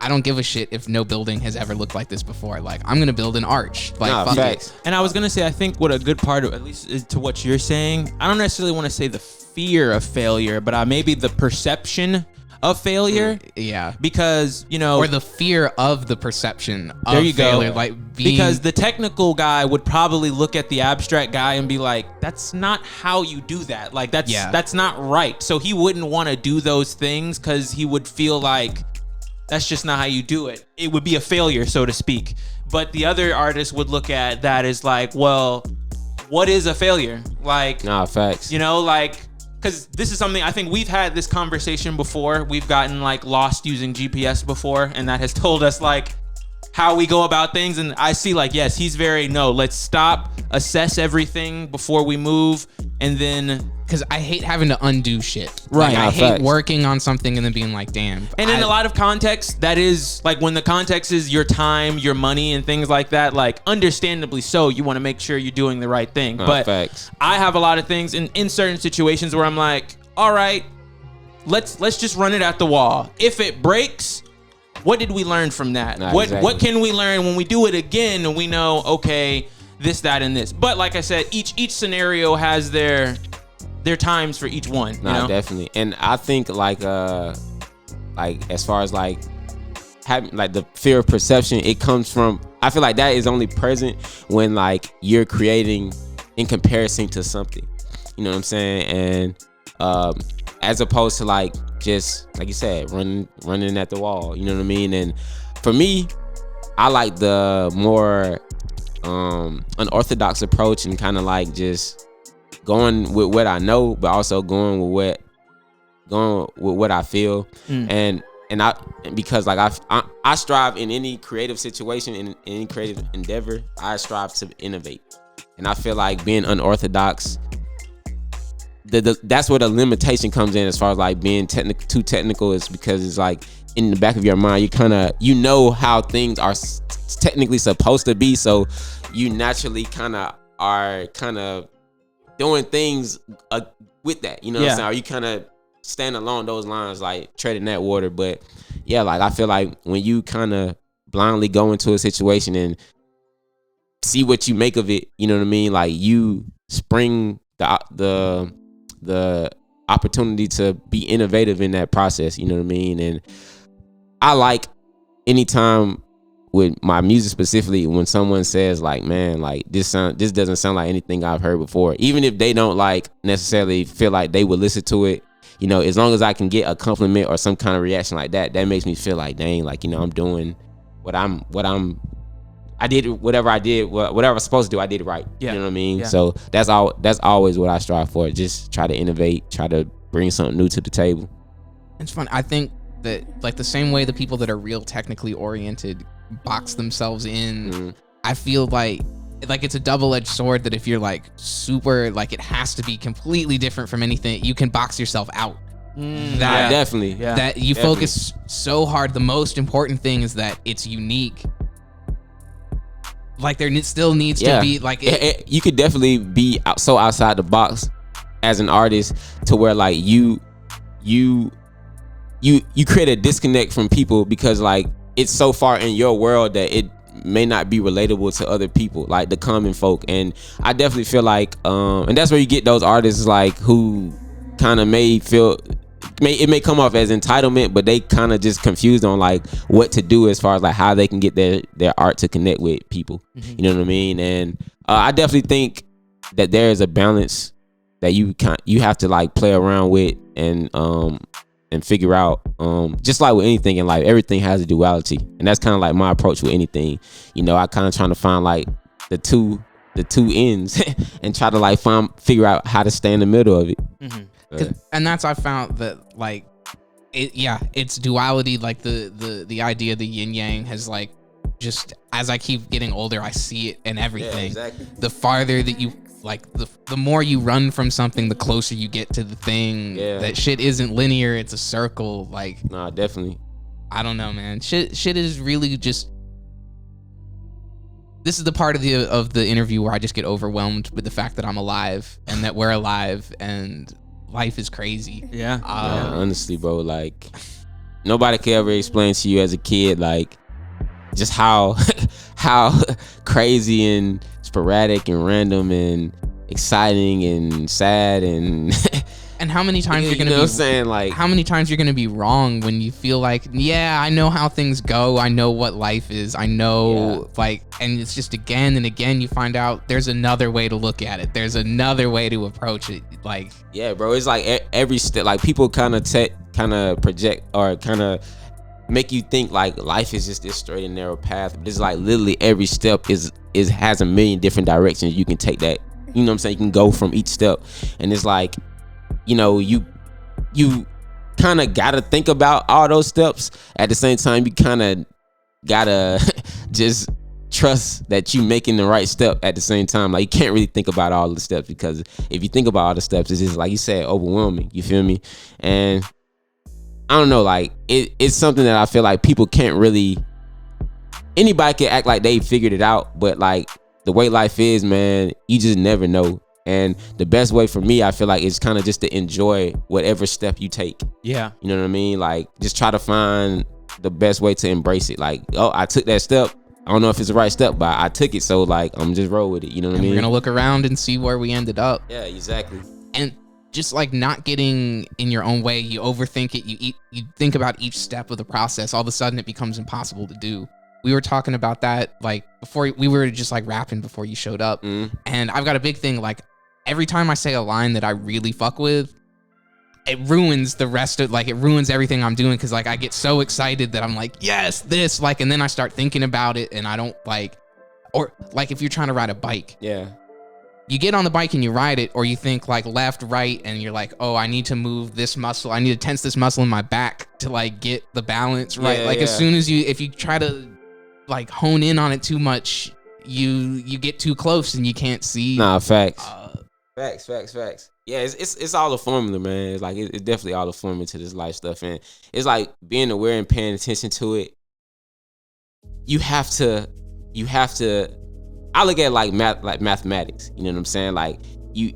I don't give a shit if no building has ever looked like this before. Like, I'm gonna build an arch. Like, fuck it. And I was gonna say, I think what a good part of, at least is to what you're saying, I don't necessarily want to say the fear of failure, but maybe the perception of failure. Yeah. Because, you know, or the fear of the perception of there you failure. go. Like, because the technical guy would probably look at the abstract guy and be like, that's not how you do that. Like, that's not right. So he wouldn't want to do those things because he would feel like that's just not how you do it. It would be a failure, so to speak. But the other artist would look at that as like, well, what is a failure? Like, nah, facts. You know, like, because this is something I think we've had this conversation before. We've gotten like lost using GPS before, and that has told us like how we go about things. And I see like, yes, he's very, no, let's stop, assess everything before we move, and then, because I hate having to undo shit. Right. Like, I hate facts. working on something and then being like, damn. And in a lot of context, that is like when the context is your time, your money, and things like that. Like, understandably so, you want to make sure you're doing the right thing. But facts. I have a lot of things in certain situations where I'm like, all right, let's just run it at the wall. If it breaks, what did we learn from that? What can we learn when we do it again and we know, okay, this, that, and this. But like I said, each scenario has their times for each one. You know? Definitely. And I think like as far as like having like the fear of perception, it comes from, I feel like that is only present when like you're creating in comparison to something. You know what I'm saying? And as opposed to like just like you said, running at the wall. You know what I mean? And for me, I like the more unorthodox approach and kind of like just going with what I know, but also going with what I feel. And because like I strive in any creative situation, in any creative endeavor, I strive to innovate. And I feel like being unorthodox, that's where the limitation comes in as far as like being too technical, is because it's like in the back of your mind, you know how things are technically supposed to be, so you naturally are doing things with that, you know what I'm saying? Or you kind of stand along those lines, like treading that water. But yeah, like I feel like when you kind of blindly go into a situation and see what you make of it, you know what I mean? Like you spring the opportunity to be innovative in that process, you know what I mean? And I like anytime with my music specifically, when someone says like, man, like this doesn't sound like anything I've heard before, even if they don't like necessarily feel like they would listen to it, you know, as long as I can get a compliment or some kind of reaction like that, that makes me feel like, dang, like, you know, I'm doing I did whatever I was supposed to do, I did it right. You know what I mean? Yeah. So that's always what I strive for. Just try to innovate, try to bring something new to the table. It's fun. I think that like the same way the people that are real technically oriented box themselves in, I feel like it's a double-edged sword that if you're like super, like it has to be completely different from anything, you can box yourself out. Definitely. That you focus so hard. The most important thing is that it's unique. Like there still needs to be like you could definitely be so outside the box as an artist to where like you create a disconnect from people because like it's so far in your world that it may not be relatable to other people, like the common folk. And I definitely feel like and that's where you get those artists like who kind of it may come off as entitlement, but they kind of just confused on like what to do as far as like how they can get their art to connect with people. You know what I mean? And I definitely think that there is a balance that you have to like play around with and figure out. Just like with anything in life, everything has a duality, and that's kind of like my approach with anything. You know, I kind of trying to find like the two ends and try to like figure out how to stay in the middle of it. And that's I found that like it's duality. Like the idea of the yin yang has like just as I keep getting older, I see it in everything. Exactly. The farther that you like, the more you run from something, the closer you get to the thing. That shit isn't linear; it's a circle. Like, nah, definitely. I don't know, man. Shit is really just. This is the part of the interview where I just get overwhelmed with the fact that I'm alive and that we're alive and life is crazy. Honestly, bro, like nobody could ever explain to you as a kid like just how crazy and sporadic and random and exciting and sad and and how many times you're gonna you know what I'm saying, like how many times you're gonna be wrong when you feel like I know how things go, I know what life is, I know like, and it's just again and again you find out there's another way to look at it, there's another way to approach it. Like bro, it's like every step, like people kind of project or kind of make you think like life is just this straight and narrow path, but it's like literally every step has a million different directions you can take that, you know what I'm saying, you can go from each step. And it's like, you know, you kind of gotta think about all those steps. At the same time, you kind of gotta just trust that you making the right step at the same time. Like you can't really think about all the steps, because if you think about all the steps, it's just like you said, overwhelming. You feel me? And I don't know, like it's something that I feel like people can't really. Anybody can act like they figured it out, but like the way life is, man, you just never know. And the best way for me, I feel like, is kind of just to enjoy whatever step you take. Yeah. You know what I mean? Like, just try to find the best way to embrace it. Like, oh, I took that step. I don't know if it's the right step, but I took it. So, like, I'm just roll with it. You know what I mean? We're going to look around and see where we ended up. Yeah, exactly. And just, like, not getting in your own way. You overthink it. You think about each step of the process. All of a sudden, it becomes impossible to do. We were talking about that, like, before we were just, like, rapping before you showed up. And I've got a big thing, like, every time I say a line that I really fuck with, it ruins the rest of, like, it ruins everything I'm doing, because, like, I get so excited that I'm like, yes, this, like, and then I start thinking about it, and I don't, like, or, like, if you're trying to ride a bike. Yeah. You get on the bike and you ride it, or you think, like, left, right, and you're like, oh, I need to move this muscle. I need to tense this muscle in my back to, like, get the balance right. Yeah, like, as soon as if you try to, like, hone in on it too much, you get too close and you can't see. Nah, facts. Facts. Yeah, it's all a formula, man. It's like it's definitely all a formula to this life stuff, and it's like being aware and paying attention to it. You have to. I look at it like mathematics. You know what I'm saying? Like you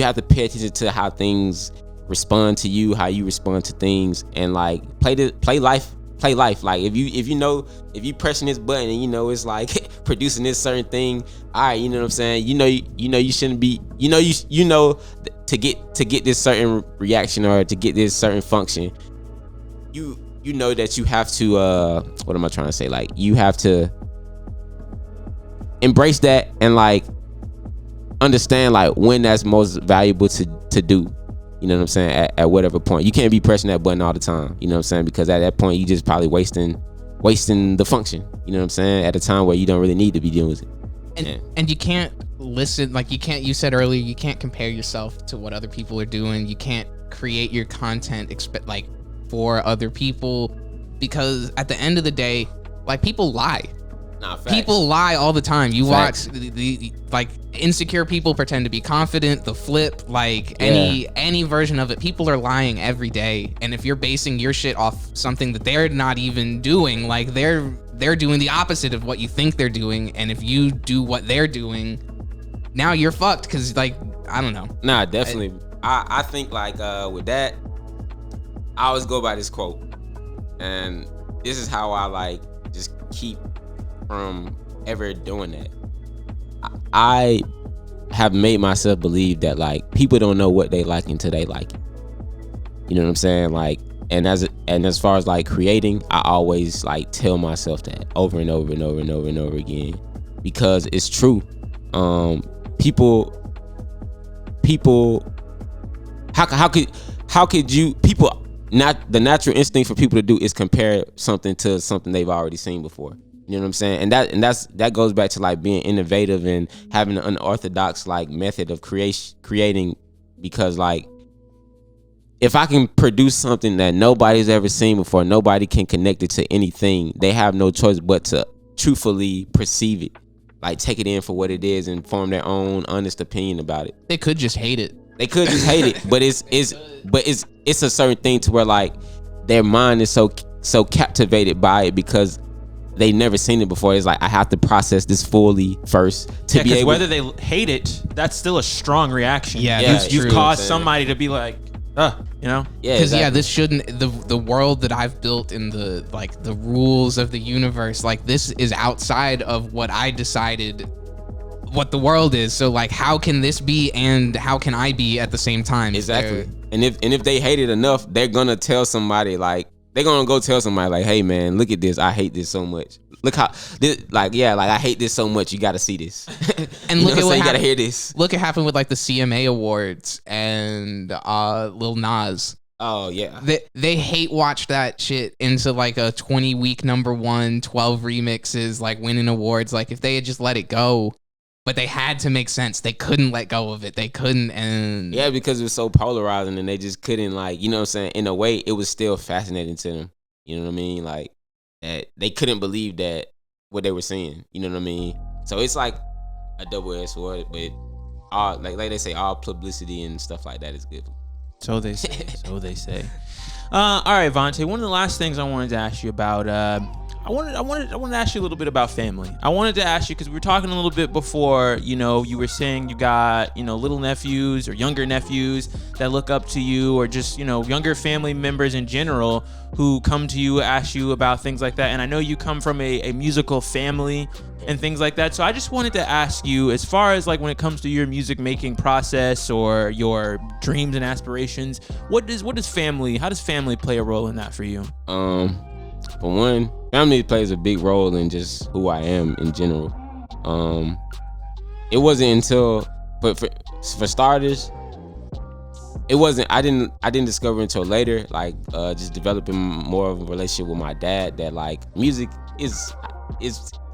have to pay attention to how things respond to you, how you respond to things, and like play life. Like if you pressing this button and you know it's like producing this certain thing, all right, you know what I'm saying, you know you shouldn't be, you know to get this certain reaction or to get this certain function, you know that you have to what am I trying to say, like you have to embrace that and like understand like when that's most valuable to do. You know what I'm saying? At whatever point. You can't be pressing that button all the time. You know what I'm saying? Because at that point, you just probably wasting the function. You know what I'm saying? At a time where you don't really need to be dealing with it. And you can't listen, like you said earlier, you can't compare yourself to what other people are doing. You can't create your content like for other people, because at the end of the day, like, people lie. Nah, facts. People lie all the time. You Facts. watch the like insecure people pretend to be confident, the flip, like any version of it. People are lying every day. And if you're basing your shit off something that they're not even doing, like they're doing the opposite of what you think they're doing, and if you do what they're doing, now you're fucked. Because, like, I don't know. Nah, definitely. I think, like, with that, I always go by this quote, and this is how I, like, just keep from ever doing that. I have made myself believe that, like, people don't know what they like until they like it. You know what I'm saying? Like, and as far as, like, creating, I always, like, tell myself that over and over and over and over and over again, because it's true. People how could you people, not the natural instinct for people to do is compare something to something they've already seen before. You know what I'm saying? And that goes back to, like, being innovative and having an unorthodox, like, method of creating, because, like, if I can produce something that nobody's ever seen before, nobody can connect it to anything, they have no choice but to truthfully perceive it, like, take it in for what it is and form their own honest opinion about it. They could just hate it. They could just hate it, but it's a certain thing to where, like, their mind is so captivated by it because they never seen it before. It's like, I have to process this fully first to be able. Whether they hate it, that's still a strong reaction. Yeah, you've caused somebody to be like, you know. Yeah, because exactly. this shouldn't, the world that I've built in the, like, the rules of the universe, like, this is outside of what I decided what the world is. So, like, how can this be and how can I be at the same time? Exactly. And if they hate it enough, they're gonna tell somebody, like, they're gonna go tell somebody, like, hey man, look at this, I hate this so much. Look how this, like, yeah, like, I hate this so much, you gotta see this. And look at what you gotta happened. hear this. Look what happened with, like, the CMA awards and Lil Nas. Oh yeah. They hate watch that shit into, like, a 20-week #1, 12 remixes, like, winning awards. Like, if they had just let it go, but they had to make sense. They couldn't let go of it. They couldn't. And yeah, because it was so polarizing and they just couldn't, like, you know what I'm saying? In a way, it was still fascinating to them. You know what I mean? Like, that they couldn't believe that what they were seeing. You know what I mean? So it's like a double-edged sword, but all, like they say, all publicity and stuff like that is good. So they say. All right, Vonta. One of the last things I wanted to ask you about, I wanted to ask you a little bit about family. I wanted to ask you, because we were talking a little bit before, you know, you were saying you got, you know, little nephews or younger nephews that look up to you, or just, you know, younger family members in general who come to you, ask you about things like that. And I know you come from a musical family and things like that. So I just wanted to ask you, as far as, like, when it comes to your music making process or your dreams and aspirations, how does family play a role in that for you? For one, family plays a big role in just who I am in general. It wasn't until, but for starters, it wasn't. I didn't discover until later, like, just developing more of a relationship with my dad, that, like, music is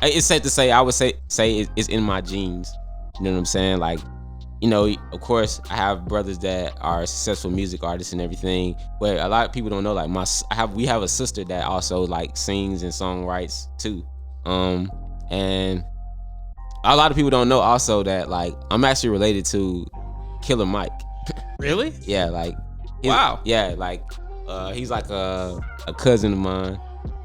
it's safe to say, I would say it's in my genes. You know what I'm saying? Like, you know, of course, I have brothers that are successful music artists and everything, but a lot of people don't know, like, we have a sister that also, like, sings and songwrites too. And a lot of people don't know also that, like, I'm actually related to Killer Mike. Really? Yeah, like, wow. Yeah, like, he's like a cousin of mine.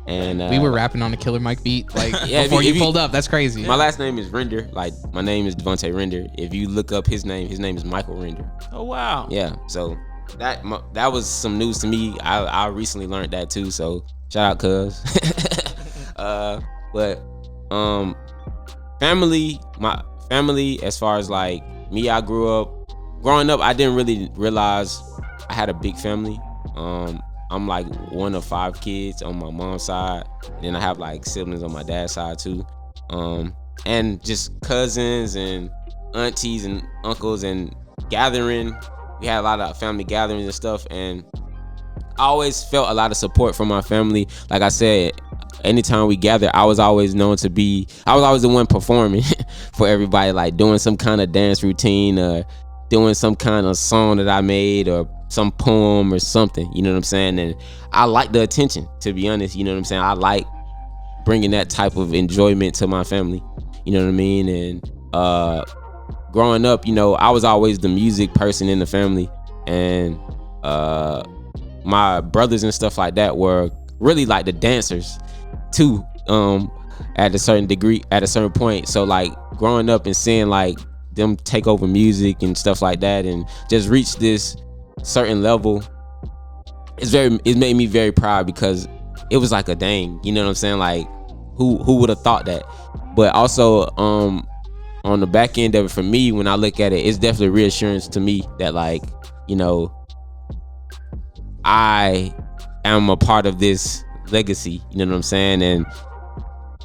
And we were rapping on a Killer Mike beat, like, yeah, before you pulled up. That's crazy. My last name is Render. Like, my name is Vonta Render. If you look up his name is Michael Render. Oh wow. Yeah. So that was some news to me. I recently learned that too. So shout out, cuz. But my family, as far as, like, me, growing up, I didn't really realize I had a big family. I'm like one of 5 kids on my mom's side, and then I have, like, siblings on my dad's side too, and just cousins and aunties and uncles, and gathering. We had a lot of family gatherings and stuff, and I always felt a lot of support from my family. Like I said, anytime we gathered, I was always the one performing for everybody, like doing some kind of dance routine or doing some kind of song that I made, or some poem or something, you know what I'm saying? And I like the attention, to be honest, you know what I'm saying? I like bringing that type of enjoyment to my family, you know what I mean? And growing up, you know, I was always the music person in the family, and my brothers and stuff like that were really like the dancers too, at a certain degree, at a certain point. So like growing up and seeing like them take over music and stuff like that and just reach this certain level, it made me very proud, because it was like a dang, you know what I'm saying? Like who would have thought that? But also on the back end of it, for me, when I look at it, it's definitely reassurance to me that, like, you know, I am a part of this legacy, you know what I'm saying? And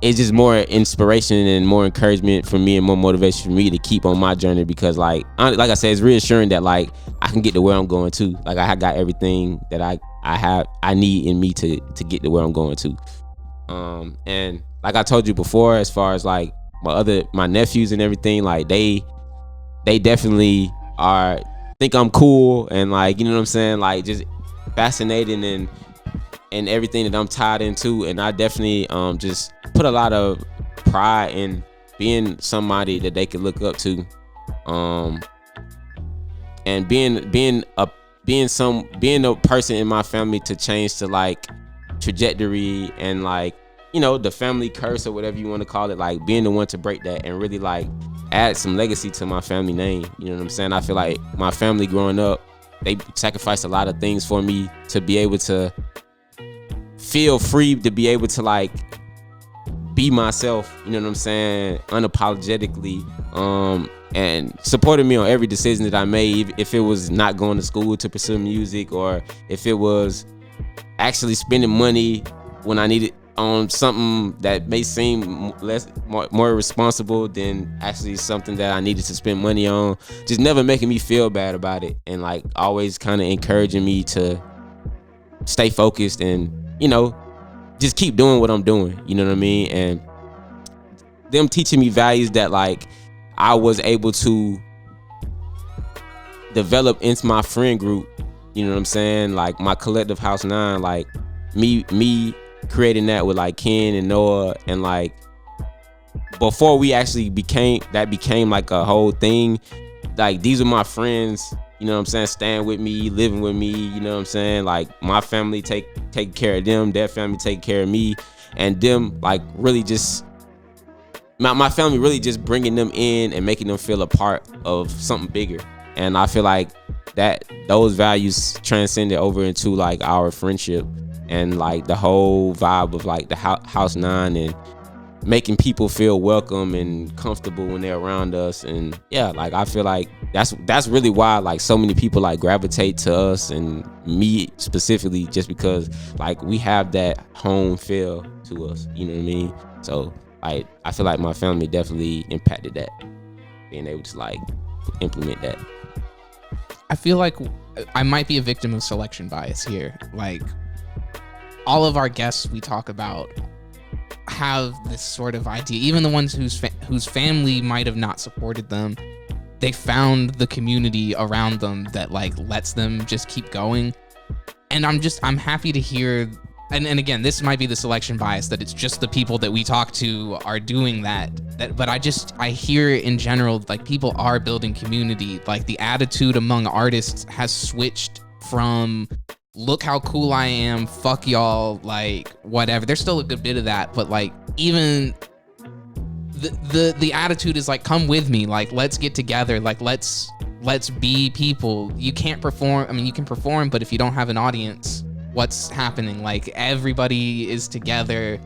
it's just more inspiration and more encouragement for me and more motivation for me to keep on my journey, because like I said, it's reassuring that like I can get to where I'm going to. Like I got everything that I need in me to get to where I'm going to. And like I told you before, as far as like my nephews and everything, like they definitely think I'm cool, and like, you know what I'm saying, like just fascinating and everything that I'm tied into. And I definitely just put a lot of pride in being somebody that they could look up to, and being a person in my family to change to like trajectory and like, you know, the family curse or whatever you want to call it, like being the one to break that and really like add some legacy to my family name. You know what I'm saying? I feel like my family growing up, they sacrificed a lot of things for me to be able to feel free, to be able to like be myself, you know what I'm saying, unapologetically, and supported me on every decision that I made, if it was not going to school to pursue music, or if it was actually spending money when I needed on something that may seem more responsible than actually something that I needed to spend money on. Just never making me feel bad about it, and like always kind of encouraging me to stay focused and, you know, just keep doing what I'm doing, you know what I mean? And them teaching me values that like I was able to develop into my friend group, you know what I'm saying? Like my collective House 9, like me creating that with like Ken and Noah, and like before we actually became like a whole thing, like these are my friends, you know what I'm saying, staying with me, living with me, you know what I'm saying? Like my family take care of them, their family take care of me, and them like really just my family really just bringing them in and making them feel a part of something bigger. And I feel like that those values transcended over into like our friendship and like the whole vibe of like the House 9, and making people feel welcome and comfortable when they're around us. And yeah, like I feel like that's really why like so many people like gravitate to us, and me specifically, just because like we have that home feel to us, you know what I mean? So like I feel like my family definitely impacted that, being able to like implement that. I feel like I might be a victim of selection bias here. Like all of our guests we talk about have this sort of idea, even the ones whose family might have not supported them, they found the community around them that like lets them just keep going. And I'm happy to hear, and again, this might be the selection bias, that it's just the people that we talk to are doing that, but I hear in general, like people are building community. Like the attitude among artists has switched from look how cool I am, fuck y'all, like whatever. There's still a good bit of that, but like even the attitude is like, come with me, like let's get together, like let's be people. You can't perform, I mean you can perform, but if you don't have an audience, what's happening? Like everybody is together.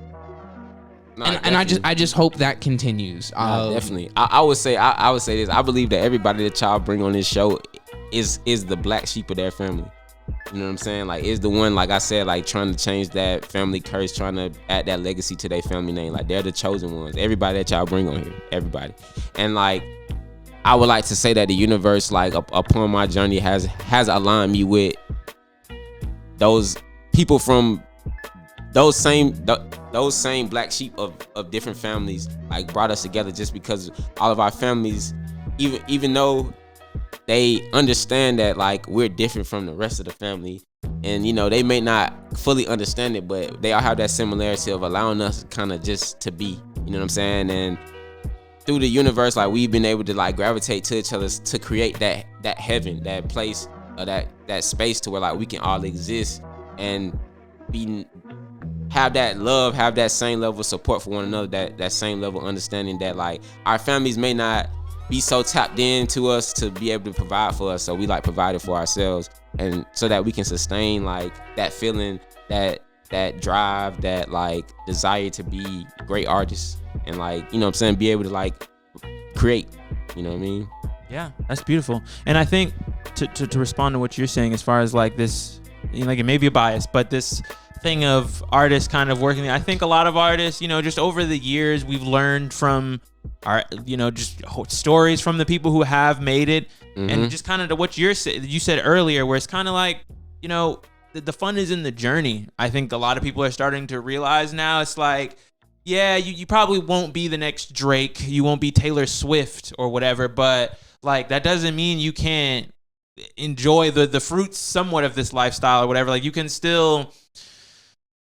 No, and I just hope that continues. Definitely. I would say this. I believe that everybody that y'all bring on this show is the black sheep of their family. You know what I'm saying? Like, is the one, like I said, like trying to change that family curse, trying to add that legacy to their family name. Like, they're the chosen ones. Everybody that y'all bring on here, everybody. And like, I would like to say that the universe, like upon my journey, has aligned me with those people from those same black sheep of different families, like brought us together, just because all of our families, even though they understand that like we're different from the rest of the family, and you know they may not fully understand it, but they all have that similarity of allowing us kind of just to be, you know what I'm saying? And through the universe, like we've been able to like gravitate to each other to create that heaven, that place, that space to where like we can all exist and have that love, have that same level of support for one another, that same level of understanding that like our families may not be so tapped into us to be able to provide for us, so we like provided for ourselves, and so that we can sustain like that feeling, that drive, that like desire to be great artists, and like, you know what I'm saying, be able to like create, you know what I mean? Yeah, that's beautiful. And I think to respond to what you're saying as far as like this, you know, like it may be a bias, but this thing of artists kind of working, I think a lot of artists, you know, just over the years we've learned from our, you know, just stories from the people who have made it, and just kind of what you said earlier, where it's kind of like, you know, the fun is in the journey. I think a lot of people are starting to realize now. It's like, yeah, you probably won't be the next Drake, you won't be Taylor Swift or whatever, but like that doesn't mean you can't enjoy the fruits somewhat of this lifestyle or whatever. Like you can still,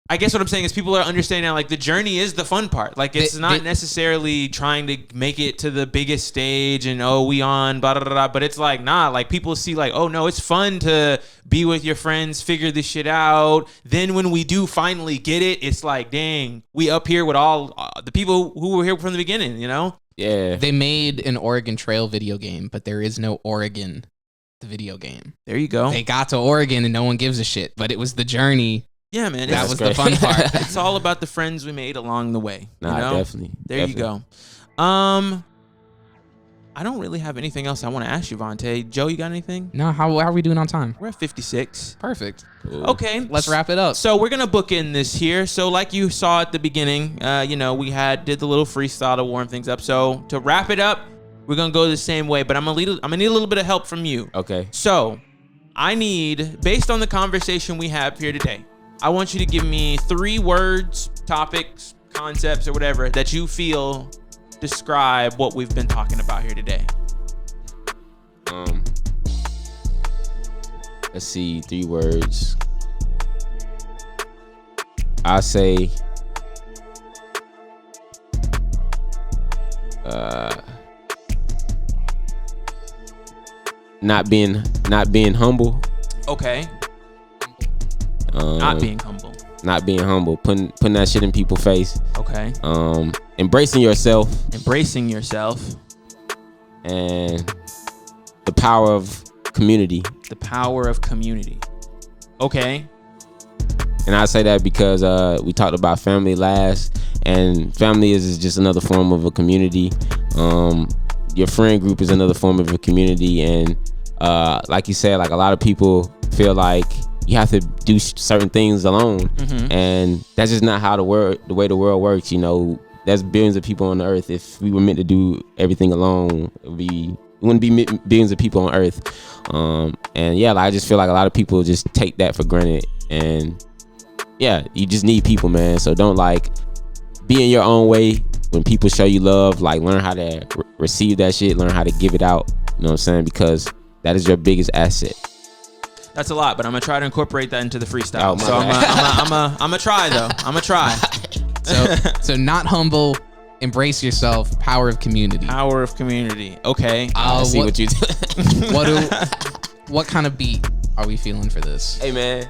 I guess what I'm saying is people are understanding now, like the journey is the fun part. Like it's not necessarily trying to make it to the biggest stage and we on blah, blah, blah, blah, but it's like, nah, like people see like, oh no, it's fun to be with your friends, figure this shit out. Then when we do finally get it, it's like, dang, we up here with all the people who were here from the beginning, you know? Yeah. They made an Oregon Trail video game, but there is no Oregon, the video game. There you go. They got to Oregon and no one gives a shit, but it was the journey. Yeah, man. That was the fun part. It's all about the friends we made along the way. Nah, you know? definitely. There you go. I don't really have anything else I want to ask you, Vonta. Joe, you got anything? No, how are we doing on time? We're at 56. Perfect. Cool. Okay. Let's wrap it up. So we're going to bookend this here. So like you saw at the beginning, you know, we did the little freestyle to warm things up. So to wrap it up, we're going to go the same way, but I'm going to need a little bit of help from you. Okay. So I need, based on the conversation we have here today, I want you to give me 3 words, topics, concepts, or whatever that you feel describe what we've been talking about here today. Let's see, 3 words. I say not being humble. Okay. Not being humble. Not being humble. Putting that shit in people's face. Okay. Embracing yourself. Embracing yourself. And the power of community. The power of community. Okay. And I say that because we talked about family last, and family is just another form of a community. Your friend group is another form of a community, and like you said, like a lot of people feel like you have to do certain things alone, and that's just not how the way the world works. You know, there's billions of people on the earth. If we were meant to do everything alone, it wouldn't be billions of people on earth. And yeah, like, I just feel like a lot of people just take that for granted, and yeah, you just need people, man. So don't like be in your own way. When people show you love, like learn how to receive that shit, learn how to give it out. You know what I'm saying? Because that is your biggest asset. That's a lot, but I'm gonna try to incorporate that into the freestyle. Oh, so I'm gonna try though. I'm gonna try. So not humble, embrace yourself, power of community. Power of community. Okay. I see what you do. What kind of beat are we feeling for this? Hey man,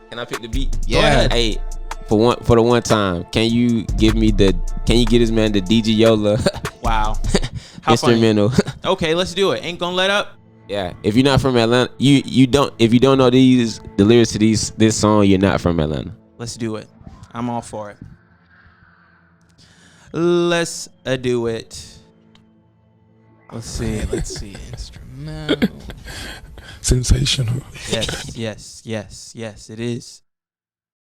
can I pick the beat? Yeah. Go ahead. Hey, for the one time, can you get this man the DJ Yola Wow. How instrumental? funny. Okay, let's do it. Ain't gonna let up. Yeah. If you're not from Atlanta, if you don't know the lyrics to this song, you're not from Atlanta. Let's do it. I'm all for it. Let's do it. Let's see. Instrumental. Sensational. Yes, it is.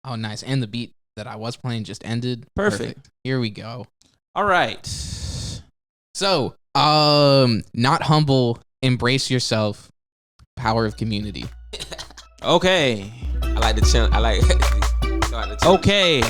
Oh, nice. And the beat that I was playing just ended. Perfect. Here we go. All right. So, not humble, embrace yourself, power of community. Okay. I like the chant. Okay.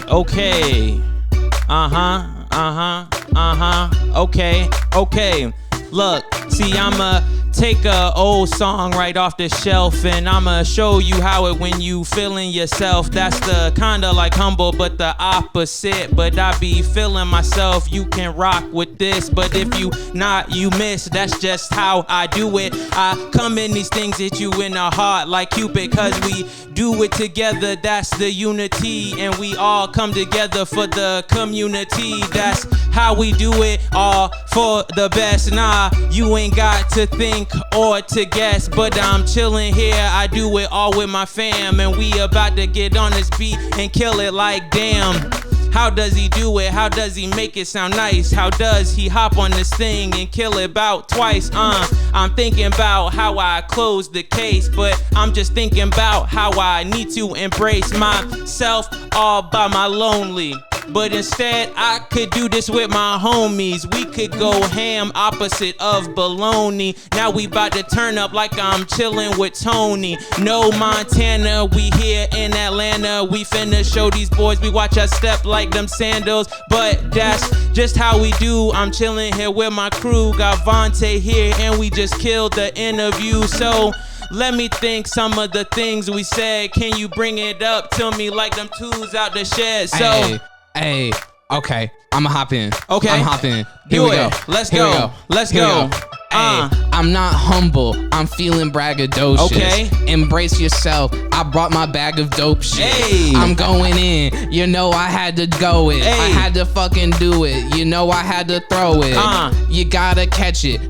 Okay. Look, see, I'm a take a old song right off the shelf, and I'ma show you how it when you feeling yourself. That's the kinda like humble, but the opposite. But I be feeling myself. You can rock with this, but if you not, you miss. That's just how I do it. I come in these things, hit you in the heart like Cupid, cause we do it together. That's the unity, and we all come together for the community. That's how we do it, all for the best. Nah, you ain't got to think or to guess, but I'm chilling here. I do it all with my fam, and we about to get on this beat and kill it like damn. How does he do it? How does he make it sound nice? How does he hop on this thing and kill it about twice? I'm thinking about how I close the case, but I'm just thinking about how I need to embrace myself all by my lonely. But instead, I could do this with my homies. We could go ham, opposite of baloney. Now we about to turn up like I'm chilling with Tony. No Montana, we here in Atlanta. We finna show these boys, we watch us step like them sandals. But that's just how we do. I'm chilling here with my crew. Got Vonta here, and we just killed the interview. So let me think some of the things we said. Can you bring it up to me like them tools out the shed? So Hey, okay, I'ma hop in. Okay. I'm hopping. Do it. Let's go. Let's go. Hey, I'm not humble, I'm feeling braggadocious. Okay. Embrace yourself, I brought my bag of dope shit. Hey. I'm going in, you know I had to go it. Hey. I had to fucking do it, you know I had to throw it. You gotta catch it.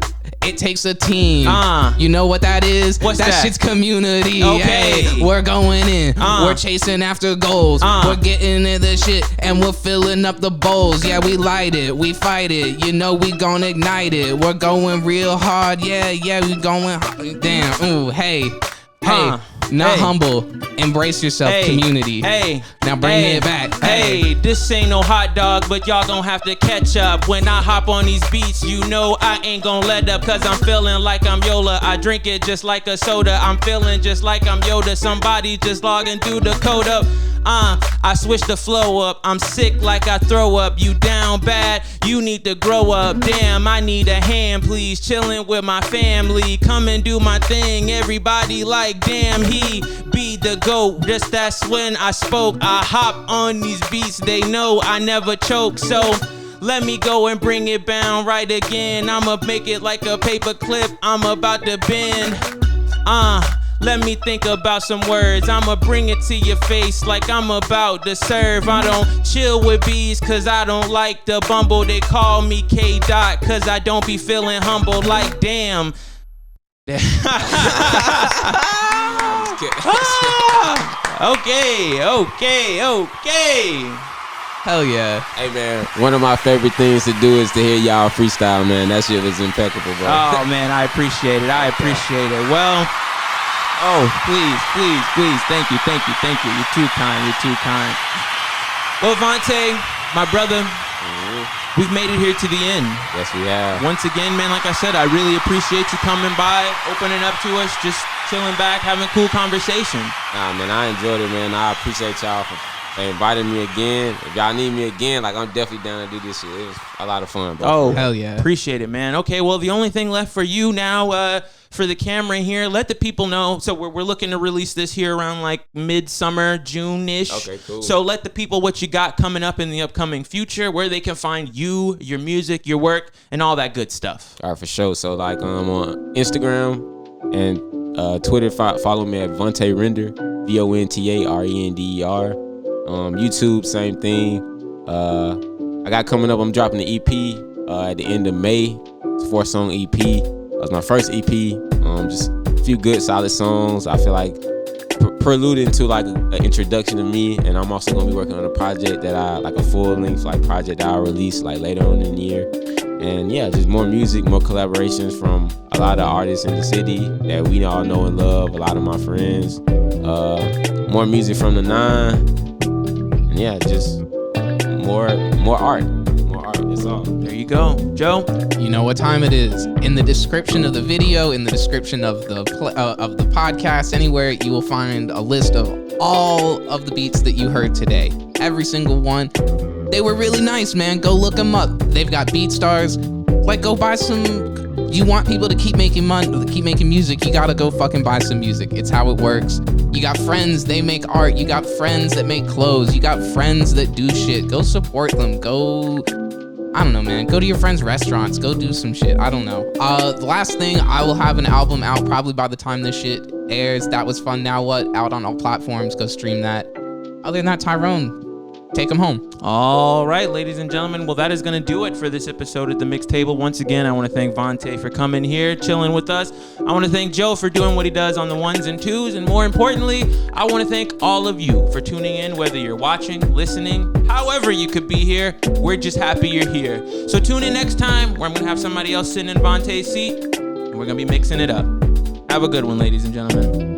It takes a team. You know what that is? What's that? That shit's community. Okay. Hey, we're going in. We're chasing after goals. We're getting into the shit and we're filling up the bowls. Yeah, we light it. We fight it. You know we gonna ignite it. We're going real hard. Yeah, we going. Damn. Ooh, hey. Not humble. Embrace yourself, community. Now bring it back. Hey, this ain't no hot dog, but y'all gon' have to catch up. When I hop on these beats, you know I ain't gon' let up, cause I'm feeling like I'm Yola. I drink it just like a soda. I'm feeling just like I'm Yoda. Somebody just log and do the code up. I switch the flow up. I'm sick like I throw up. You down bad, you need to grow up. Damn, I need a hand, please. Chilling with my family. Come and do my thing. Everybody like, damn, he be the GOAT. Just that's when I spoke. I hop on these beats, they know I never choke. So let me go and bring it down right again. I'ma make it like a paper clip. I'm about to bend. Let me think about some words. I'ma bring it to your face like I'm about to serve. I don't chill with bees cause I don't like the bumble. They call me K-Dot cause I don't be feeling humble. Like damn. Okay. Hell yeah. Hey man, one of my favorite things to do is to hear y'all freestyle, man. That shit was impeccable, bro. Oh man, I appreciate it. Well, please. Thank you. You're too kind. Well, Vonta, my brother, we've made it here to the end. Yes, we have. Once again, man, like I said, I really appreciate you coming by, opening up to us, just chilling back, having a cool conversation. Nah, man, I enjoyed it, man. I appreciate y'all for inviting me again. If y'all need me again, like I'm definitely down to do this shit. It was a lot of fun, bro. Oh, hell yeah. Appreciate it, man. Okay, well, the only thing left for you now, for the camera here, let the people know. So we're looking to release this here around like midsummer, June-ish. Okay, cool. So let the people what you got coming up in the upcoming future, where they can find you, your music, your work, and all that good stuff. All right, for sure. So like I'm on Instagram and Twitter. Follow me at Vonta Render, VONTARENDER. YouTube, same thing. I got coming up, I'm dropping the EP at the end of May. It's a 4-song EP. That was my first EP. Just a few good, solid songs. I feel like preluding to like an introduction to me, and I'm also gonna be working on a project that like a full-length like project that I'll release like later on in the year. And yeah, just more music, more collaborations from a lot of artists in the city that we all know and love. A lot of my friends. More music from the 9. And yeah, just more art. That's all. There you go, Joe. You know what time it is. In the description of the video, in the description of the podcast, anywhere you will find a list of all of the beats that you heard today. Every single one. They were really nice, man. Go look them up. They've got BeatStars. Like, go buy some You want people to keep making money, keep making music, you gotta go fucking buy some music. It's how it works. You got friends, they make art. You got friends that make clothes. You got friends that do shit. Go support them. Go, I don't know, man. Go to your friends' restaurants. Go do some shit. I don't know. The last thing, I will have an album out probably by the time this shit airs. That Was Fun, Now What? Out on all platforms. Go stream that. Other than that, Tyrone, take them home. All right, ladies and gentlemen. Well, that is going to do it for this episode of The Mix Table. Once again, I want to thank Vonta for coming here, chilling with us. I want to thank Joe for doing what he does on the ones and twos. And more importantly, I want to thank all of you for tuning in, whether you're watching, listening, however you could be here. We're just happy you're here. So tune in next time where I'm going to have somebody else sitting in Vonta's seat and we're going to be mixing it up. Have a good one, ladies and gentlemen.